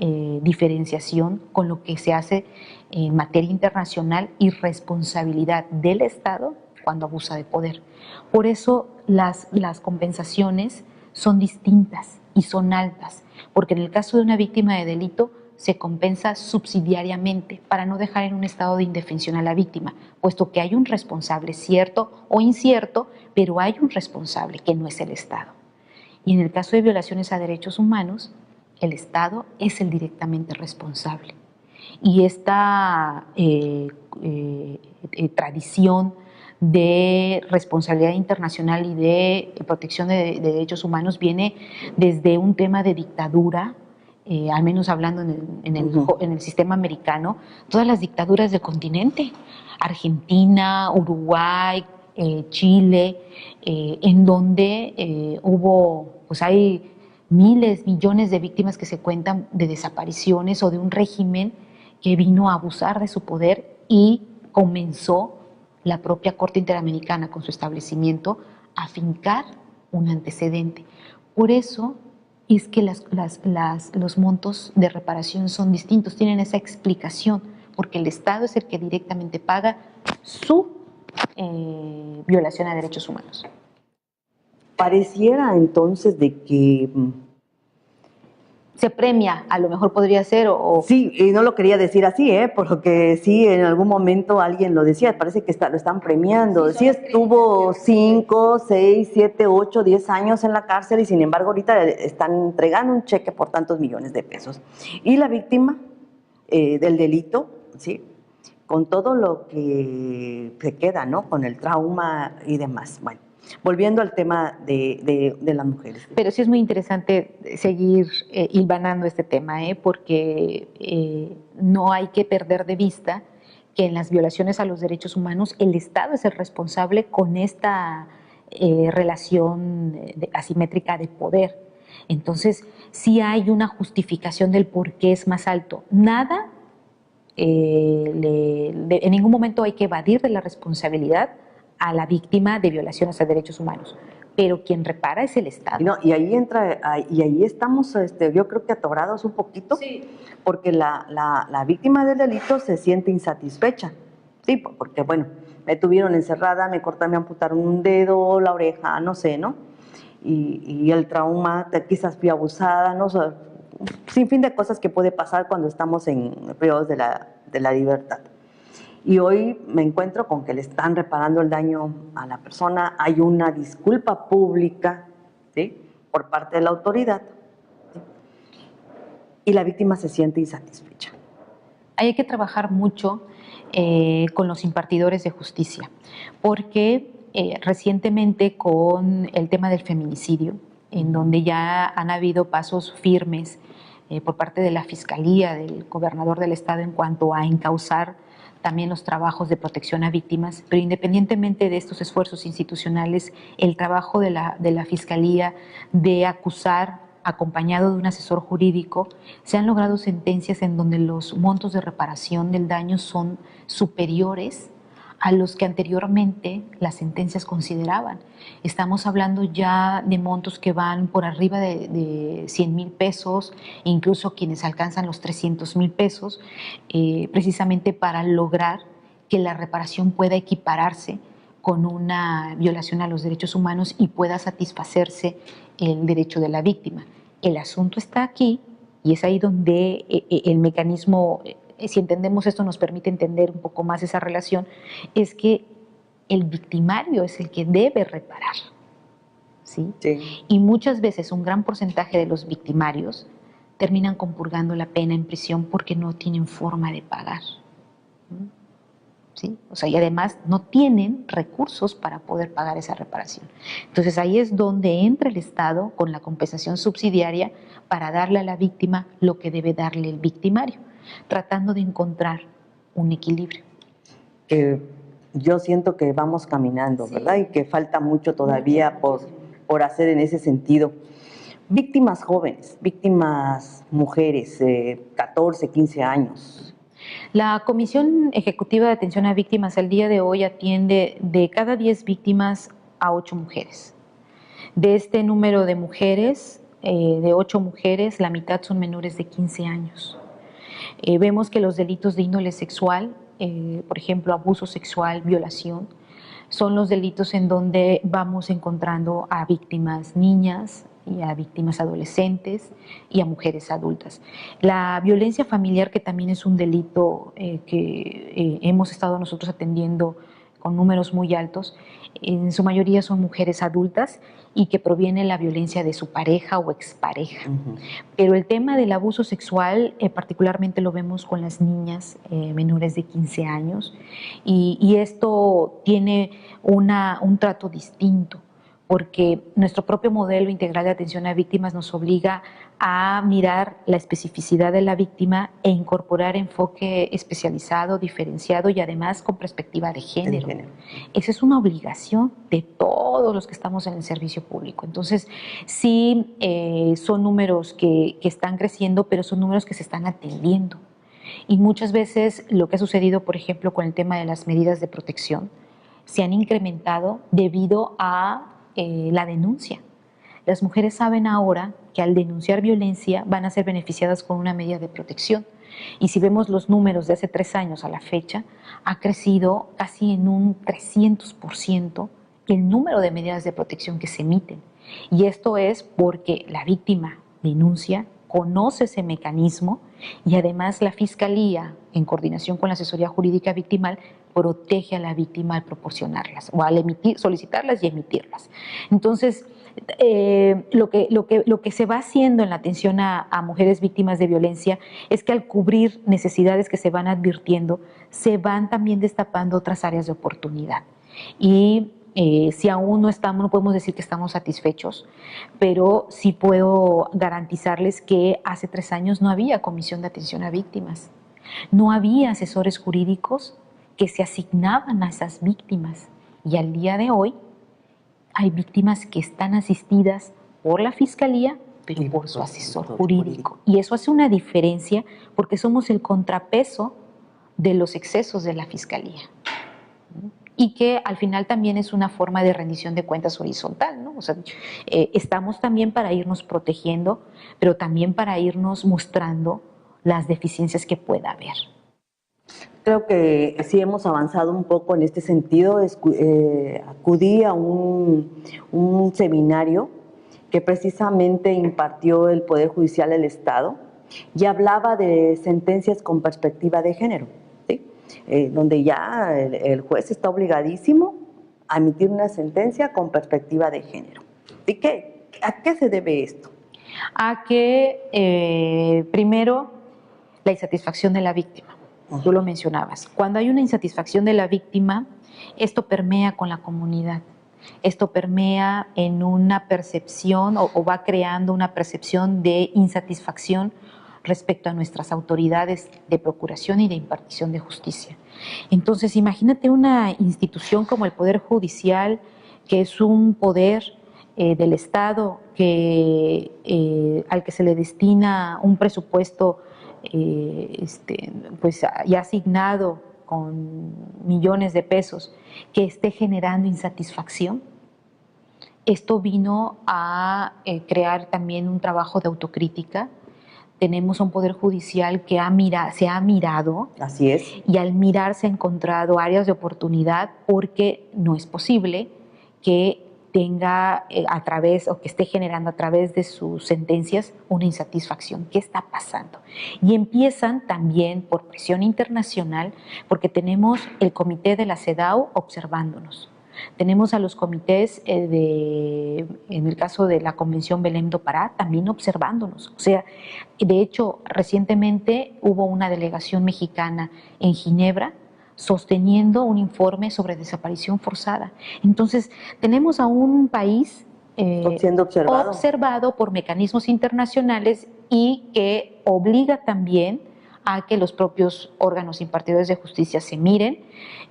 diferenciación con lo que se hace en materia internacional y responsabilidad del Estado cuando abusa de poder. Por eso las compensaciones son distintas y son altas, porque en el caso de una víctima de delito se compensa subsidiariamente para no dejar en un estado de indefensión a la víctima, puesto que hay un responsable cierto o incierto, pero hay un responsable que no es el Estado. Y en el caso de violaciones a derechos humanos, el Estado es el directamente responsable. Y esta tradición de responsabilidad internacional y de protección de derechos humanos viene desde un tema de dictadura, al menos hablando en el sistema americano, todas las dictaduras del continente, Argentina, Uruguay, Chile, en donde hay miles, millones de víctimas que se cuentan de desapariciones o de un régimen que vino a abusar de su poder y comenzó la propia Corte Interamericana con su establecimiento a fincar un antecedente. Por eso es que los montos de reparación son distintos, tienen esa explicación, porque el Estado es el que directamente paga su violación a derechos humanos. Pareciera entonces de que se premia, a lo mejor podría ser Sí, y no lo quería decir así, porque sí, en algún momento alguien lo decía, parece que lo están premiando. Sí estuvo 5, 6, 7, 8, 10 años en la cárcel y sin embargo ahorita están entregando un cheque por tantos millones de pesos. Y la víctima del delito, sí, con todo lo que se queda, ¿no? Con el trauma y demás. Bueno, volviendo al tema de las mujeres. Pero sí es muy interesante seguir hilvanando este tema, porque no hay que perder de vista que en las violaciones a los derechos humanos el Estado es el responsable con esta relación asimétrica de poder. Entonces, sí hay una justificación del por qué es más alto. Nada, en ningún momento hay que evadir de la responsabilidad a la víctima de violaciones a derechos humanos, pero quien repara es el Estado. No, y ahí entra, y ahí estamos, yo creo que atorados un poquito, sí, porque la víctima del delito se siente insatisfecha, sí, porque bueno, me tuvieron encerrada, me amputaron un dedo, la oreja, no sé, ¿no? Y el trauma, quizás fui abusada, ¿no? O sea, sin fin de cosas que puede pasar cuando estamos en periodos de la libertad. Y hoy me encuentro con que le están reparando el daño a la persona, hay una disculpa pública, ¿sí?, por parte de la autoridad, ¿sí?, y la víctima se siente insatisfecha. Hay que trabajar mucho con los impartidores de justicia, porque recientemente con el tema del feminicidio, en donde ya han habido pasos firmes por parte de la Fiscalía, del gobernador del estado en cuanto a encauzar también los trabajos de protección a víctimas, pero independientemente de estos esfuerzos institucionales, el trabajo de la Fiscalía de acusar acompañado de un asesor jurídico, se han logrado sentencias en donde los montos de reparación del daño son superiores a los que anteriormente las sentencias consideraban. Estamos hablando ya de montos que van por arriba de 100,000 pesos, incluso quienes alcanzan los 300,000 pesos, precisamente para lograr que la reparación pueda equipararse con una violación a los derechos humanos y pueda satisfacerse el derecho de la víctima. El asunto está aquí y es ahí donde el mecanismo, si entendemos esto, nos permite entender un poco más esa relación, es que el victimario es el que debe reparar, ¿sí? Sí. Y muchas veces un gran porcentaje de los victimarios terminan compurgando la pena en prisión porque no tienen forma de pagar, ¿sí? O sea, y además no tienen recursos para poder pagar esa reparación. Entonces ahí es donde entra el Estado con la compensación subsidiaria para darle a la víctima lo que debe darle el victimario, tratando de encontrar un equilibrio. Yo siento que vamos caminando, sí, ¿verdad? Y que falta mucho todavía por hacer en ese sentido. Víctimas jóvenes, víctimas mujeres, 14, 15 años. La Comisión Ejecutiva de Atención a Víctimas al día de hoy atiende de cada 10 víctimas a 8 mujeres. De este número de mujeres, de 8 mujeres, la mitad son menores de 15 años. Vemos que los delitos de índole sexual, por ejemplo, abuso sexual, violación, son los delitos en donde vamos encontrando a víctimas niñas y a víctimas adolescentes y a mujeres adultas. La violencia familiar, que también es un delito que hemos estado nosotros atendiendo con números muy altos, en su mayoría son mujeres adultas y que proviene la violencia de su pareja o expareja. Pero el tema del abuso sexual particularmente lo vemos con las niñas menores de 15 años y esto tiene un trato distinto, porque nuestro propio modelo integral de atención a víctimas nos obliga a mirar la especificidad de la víctima e incorporar enfoque especializado, diferenciado y además con perspectiva de género. Esa es una obligación de todos los que estamos en el servicio público. Entonces, sí, son números que están creciendo, pero son números que se están atendiendo. Y muchas veces lo que ha sucedido, por ejemplo, con el tema de las medidas de protección, se han incrementado debido a la denuncia. Las mujeres saben ahora que al denunciar violencia van a ser beneficiadas con una medida de protección. Y si vemos los números de hace 3 años a la fecha, ha crecido casi en un 300% el número de medidas de protección que se emiten. Y esto es porque la víctima denuncia, conoce ese mecanismo y además la Fiscalía, en coordinación con la asesoría jurídica victimal, protege a la víctima al proporcionarlas o al solicitarlas y emitirlas. Entonces, lo que se va haciendo en la atención a mujeres víctimas de violencia es que al cubrir necesidades que se van advirtiendo, se van también destapando otras áreas de oportunidad. Y si aún no podemos decir que estamos satisfechos, pero sí puedo garantizarles que hace 3 años no había comisión de atención a víctimas. No había asesores jurídicos que se asignaban a esas víctimas. Y al día de hoy hay víctimas que están asistidas por la Fiscalía, pero por su asesor jurídico. Y eso hace una diferencia porque somos el contrapeso de los excesos de la Fiscalía. Y que al final también es una forma de rendición de cuentas horizontal, ¿no? O sea, estamos también para irnos protegiendo, pero también para irnos mostrando las deficiencias que pueda haber. Creo que sí hemos avanzado un poco en este sentido. Acudí a un seminario que precisamente impartió el Poder Judicial del Estado y hablaba de sentencias con perspectiva de género, ¿sí? Donde ya el juez está obligadísimo a emitir una sentencia con perspectiva de género. ¿Y a qué se debe esto? A que, primero, la insatisfacción de la víctima. Tú lo mencionabas. Cuando hay una insatisfacción de la víctima, esto permea con la comunidad. Esto permea en una percepción o va creando una percepción de insatisfacción respecto a nuestras autoridades de procuración y de impartición de justicia. Entonces, imagínate una institución como el Poder Judicial, que es un poder del Estado al que se le destina un presupuesto pues ya asignado con millones de pesos, que esté generando insatisfacción. Esto vino a crear también un trabajo de autocrítica. Tenemos un Poder Judicial que se ha mirado. Así es. Y al mirar se ha encontrado áreas de oportunidad, porque no es posible que tenga que esté generando a través de sus sentencias una insatisfacción. ¿Qué está pasando? Y empiezan también por presión internacional, porque tenemos el comité de la CEDAW observándonos. Tenemos a los comités, en el caso de la Convención Belém do Pará, también observándonos. O sea, de hecho, recientemente hubo una delegación mexicana en Ginebra sosteniendo un informe sobre desaparición forzada. Entonces, tenemos a un país siendo observado por mecanismos internacionales y que obliga también a que los propios órganos impartidores de justicia se miren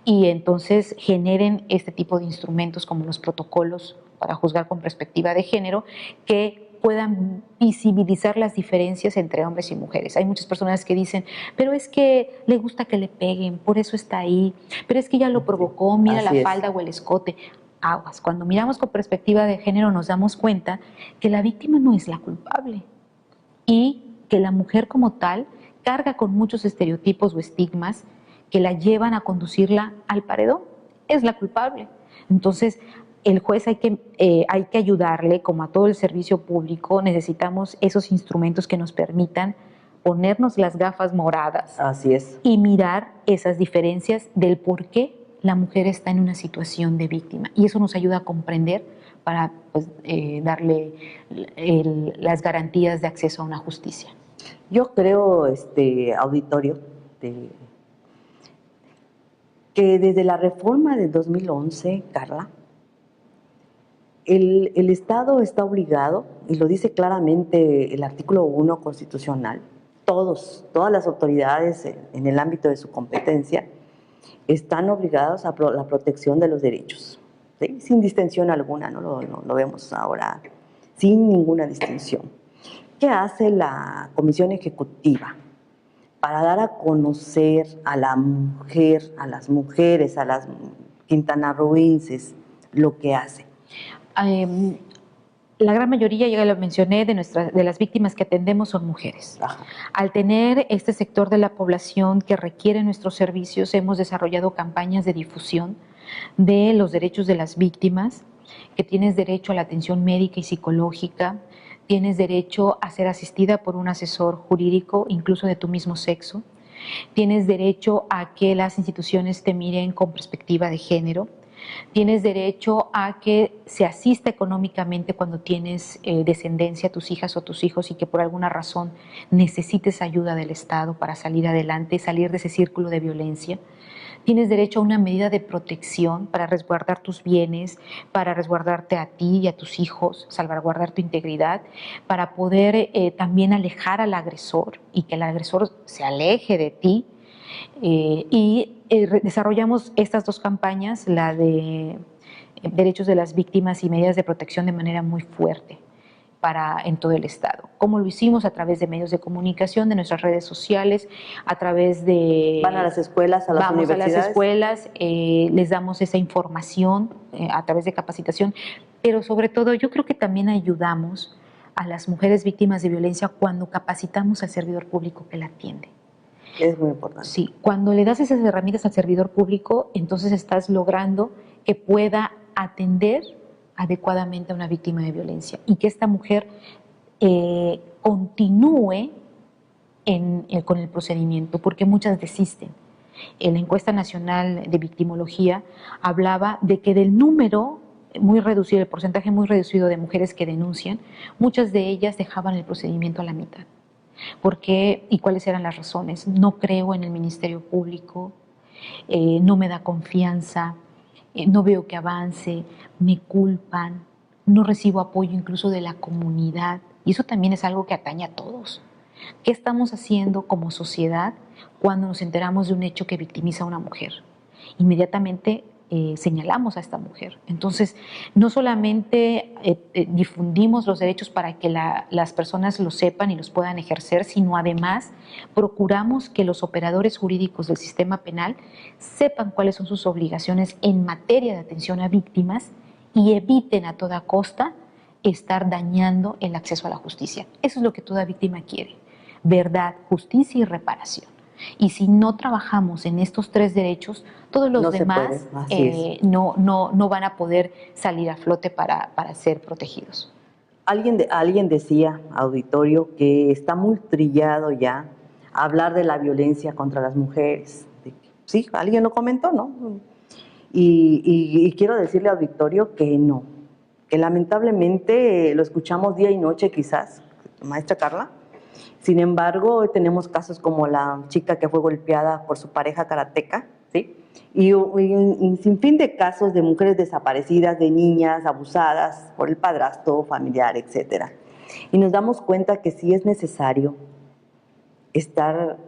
y entonces generen este tipo de instrumentos como los protocolos para juzgar con perspectiva de género, que puedan visibilizar las diferencias entre hombres y mujeres. Hay muchas personas que dicen, pero es que le gusta que le peguen, por eso está ahí, pero es que ella lo provocó, mira la falda o el escote. Aguas, cuando miramos con perspectiva de género nos damos cuenta que la víctima no es la culpable y que la mujer como tal carga con muchos estereotipos o estigmas que la llevan a conducirla al paredón. Es la culpable. Entonces, el juez hay que ayudarle, como a todo el servicio público, necesitamos esos instrumentos que nos permitan ponernos las gafas moradas. Así es. Y mirar esas diferencias del por qué la mujer está en una situación de víctima. Y eso nos ayuda a comprender para darle las garantías de acceso a una justicia. Yo creo, auditorio, que desde la reforma de 2011, Carla, el Estado está obligado, y lo dice claramente el artículo 1 constitucional, todas las autoridades en el ámbito de su competencia están obligados a la protección de los derechos, ¿sí? Sin distinción alguna, ¿no? Lo vemos ahora, sin ninguna distinción. ¿Qué hace la Comisión Ejecutiva para dar a conocer a la mujer, a las mujeres, a las quintanarroenses lo que hace? La gran mayoría, ya lo mencioné, de las víctimas que atendemos son mujeres. Ajá. Al tener este sector de la población que requiere nuestros servicios, hemos desarrollado campañas de difusión de los derechos de las víctimas, que tienes derecho a la atención médica y psicológica, tienes derecho a ser asistida por un asesor jurídico, incluso de tu mismo sexo, tienes derecho a que las instituciones te miren con perspectiva de género, Tienes derecho a que se asista económicamente cuando tienes descendencia, tus hijas o tus hijos, y que por alguna razón necesites ayuda del Estado para salir adelante, salir de ese círculo de violencia. Tienes derecho a una medida de protección para resguardar tus bienes, para resguardarte a ti y a tus hijos, salvaguardar tu integridad, para poder también alejar al agresor y que el agresor se aleje de ti. Desarrollamos estas dos campañas, la de derechos de las víctimas y medidas de protección, de manera muy fuerte en todo el Estado. ¿Cómo lo hicimos? A través de medios de comunicación, de nuestras redes sociales, a través de... ¿Van a las escuelas, a las universidades? Vamos a las escuelas, les damos esa información a través de capacitación, pero sobre todo yo creo que también ayudamos a las mujeres víctimas de violencia cuando capacitamos al servidor público que la atiende. Es muy importante. Sí, cuando le das esas herramientas al servidor público, entonces estás logrando que pueda atender adecuadamente a una víctima de violencia y que esta mujer continúe con el procedimiento, porque muchas desisten. En la encuesta nacional de victimología hablaba de que del número muy reducido, el porcentaje muy reducido de mujeres que denuncian, muchas de ellas dejaban el procedimiento a la mitad. ¿Por qué y cuáles eran las razones? No creo en el Ministerio Público, no me da confianza, no veo que avance, me culpan, no recibo apoyo incluso de la comunidad, y eso también es algo que atañe a todos. ¿Qué estamos haciendo como sociedad cuando nos enteramos de un hecho que victimiza a una mujer? Inmediatamente señalamos a esta mujer. Entonces, no solamente difundimos los derechos para que las personas lo sepan y los puedan ejercer, sino además procuramos que los operadores jurídicos del sistema penal sepan cuáles son sus obligaciones en materia de atención a víctimas y eviten a toda costa estar dañando el acceso a la justicia. Eso es lo que toda víctima quiere: verdad, justicia y reparación. Y si no trabajamos en estos tres derechos, todos los demás no van a poder salir a flote para ser protegidos. Alguien decía, auditorio, que está muy trillado ya hablar de la violencia contra las mujeres. Sí, alguien lo comentó, ¿no? Y quiero decirle, auditorio, que no, que lamentablemente lo escuchamos día y noche quizás, maestra Carla. Sin embargo, tenemos casos como la chica que fue golpeada por su pareja karateca, ¿sí? Y sin fin de casos de mujeres desaparecidas, de niñas abusadas por el padrastro, familiar, etc. Y nos damos cuenta que sí es necesario estar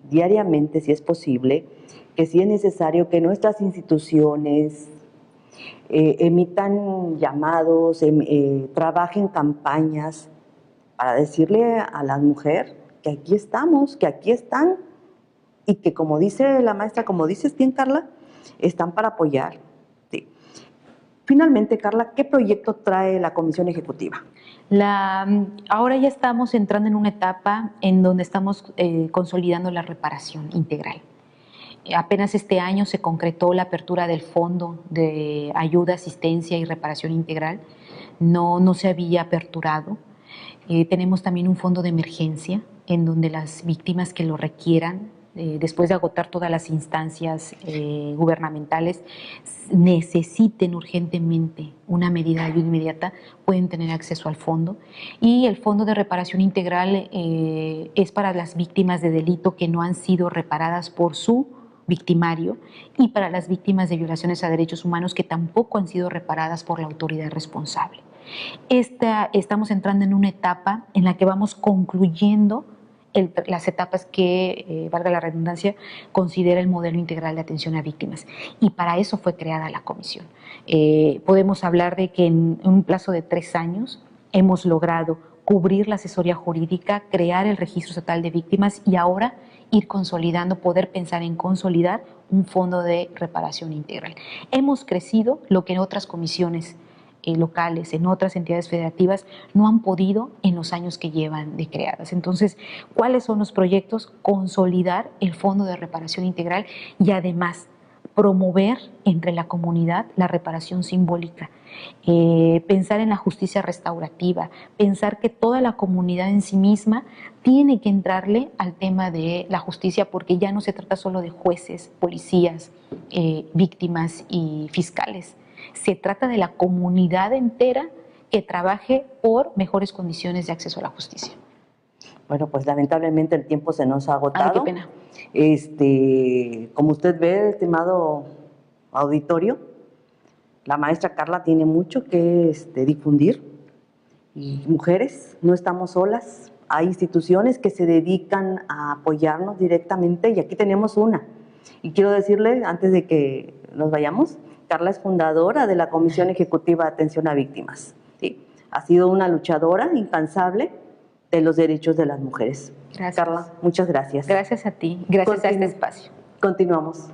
diariamente, si es posible, que sí es necesario que nuestras instituciones emitan llamados, trabajen campañas para decirle a la mujer que aquí estamos, que aquí están, y que, como dice la maestra, como dices bien, Carla, están para apoyar. Sí. Finalmente, Carla, ¿qué proyecto trae la Comisión Ejecutiva? Ahora ya estamos entrando en una etapa en donde estamos consolidando la reparación integral. Apenas este año se concretó la apertura del Fondo de Ayuda, Asistencia y Reparación Integral. No se había aperturado. Tenemos también un fondo de emergencia en donde las víctimas que lo requieran, después de agotar todas las instancias gubernamentales, necesiten urgentemente una medida de ayuda inmediata, pueden tener acceso al fondo. Y el Fondo de Reparación Integral es para las víctimas de delito que no han sido reparadas por su victimario y para las víctimas de violaciones a derechos humanos que tampoco han sido reparadas por la autoridad responsable. Estamos entrando en una etapa en la que vamos concluyendo las etapas que, valga la redundancia, considera el modelo integral de atención a víctimas. Y para eso fue creada la comisión. Podemos hablar de que en un plazo de 3 años hemos logrado cubrir la asesoría jurídica, crear el registro estatal de víctimas y ahora ir consolidando, poder pensar en consolidar un fondo de reparación integral. Hemos crecido lo que en otras comisiones locales, en otras entidades federativas, no han podido en los años que llevan de creadas. Entonces, ¿cuáles son los proyectos? Consolidar el Fondo de Reparación Integral y además promover entre la comunidad la reparación simbólica, pensar en la justicia restaurativa, pensar que toda la comunidad en sí misma tiene que entrarle al tema de la justicia, porque ya no se trata solo de jueces, policías, víctimas y fiscales. Se trata de la comunidad entera que trabaje por mejores condiciones de acceso a la justicia. Bueno, pues lamentablemente el tiempo se nos ha agotado. Ay, qué pena. Como usted ve, estimado auditorio, la maestra Carla tiene mucho que difundir. Y mujeres, no estamos solas. Hay instituciones que se dedican a apoyarnos directamente y aquí tenemos una. Y quiero decirle, antes de que nos vayamos, Carla es fundadora de la Comisión Ejecutiva de Atención a Víctimas. ¿Sí? Ha sido una luchadora incansable de los derechos de las mujeres. Gracias. Carla, muchas gracias. Gracias a ti, gracias a este espacio. Continuamos.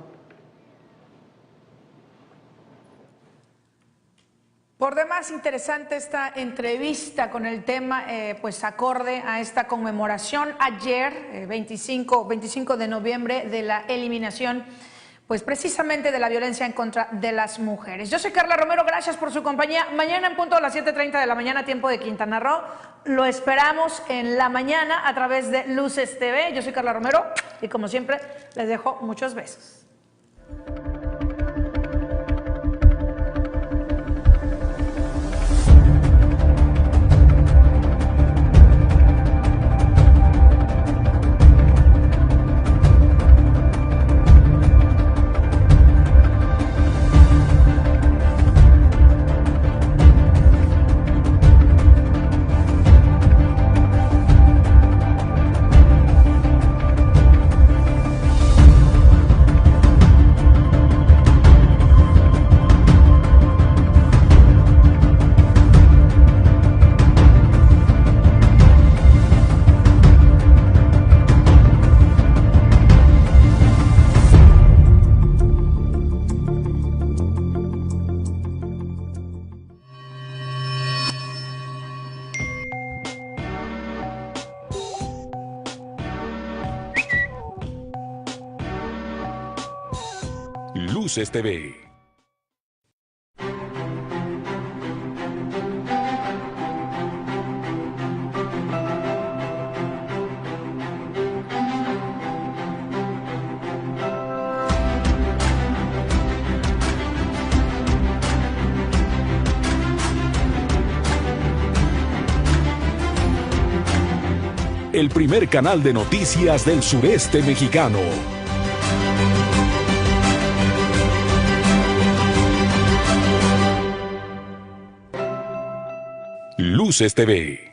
Por demás interesante esta entrevista con el tema, pues acorde a esta conmemoración ayer, 25 de noviembre, de la eliminación, pues precisamente de la violencia en contra de las mujeres. Yo soy Carla Romero, gracias por su compañía. Mañana en punto a las 7:30 de la mañana, tiempo de Quintana Roo. Lo esperamos en la mañana a través de Luces TV. Yo soy Carla Romero y como siempre les dejo muchos besos. Luces TV. El primer canal de noticias del sureste mexicano. Luces TV.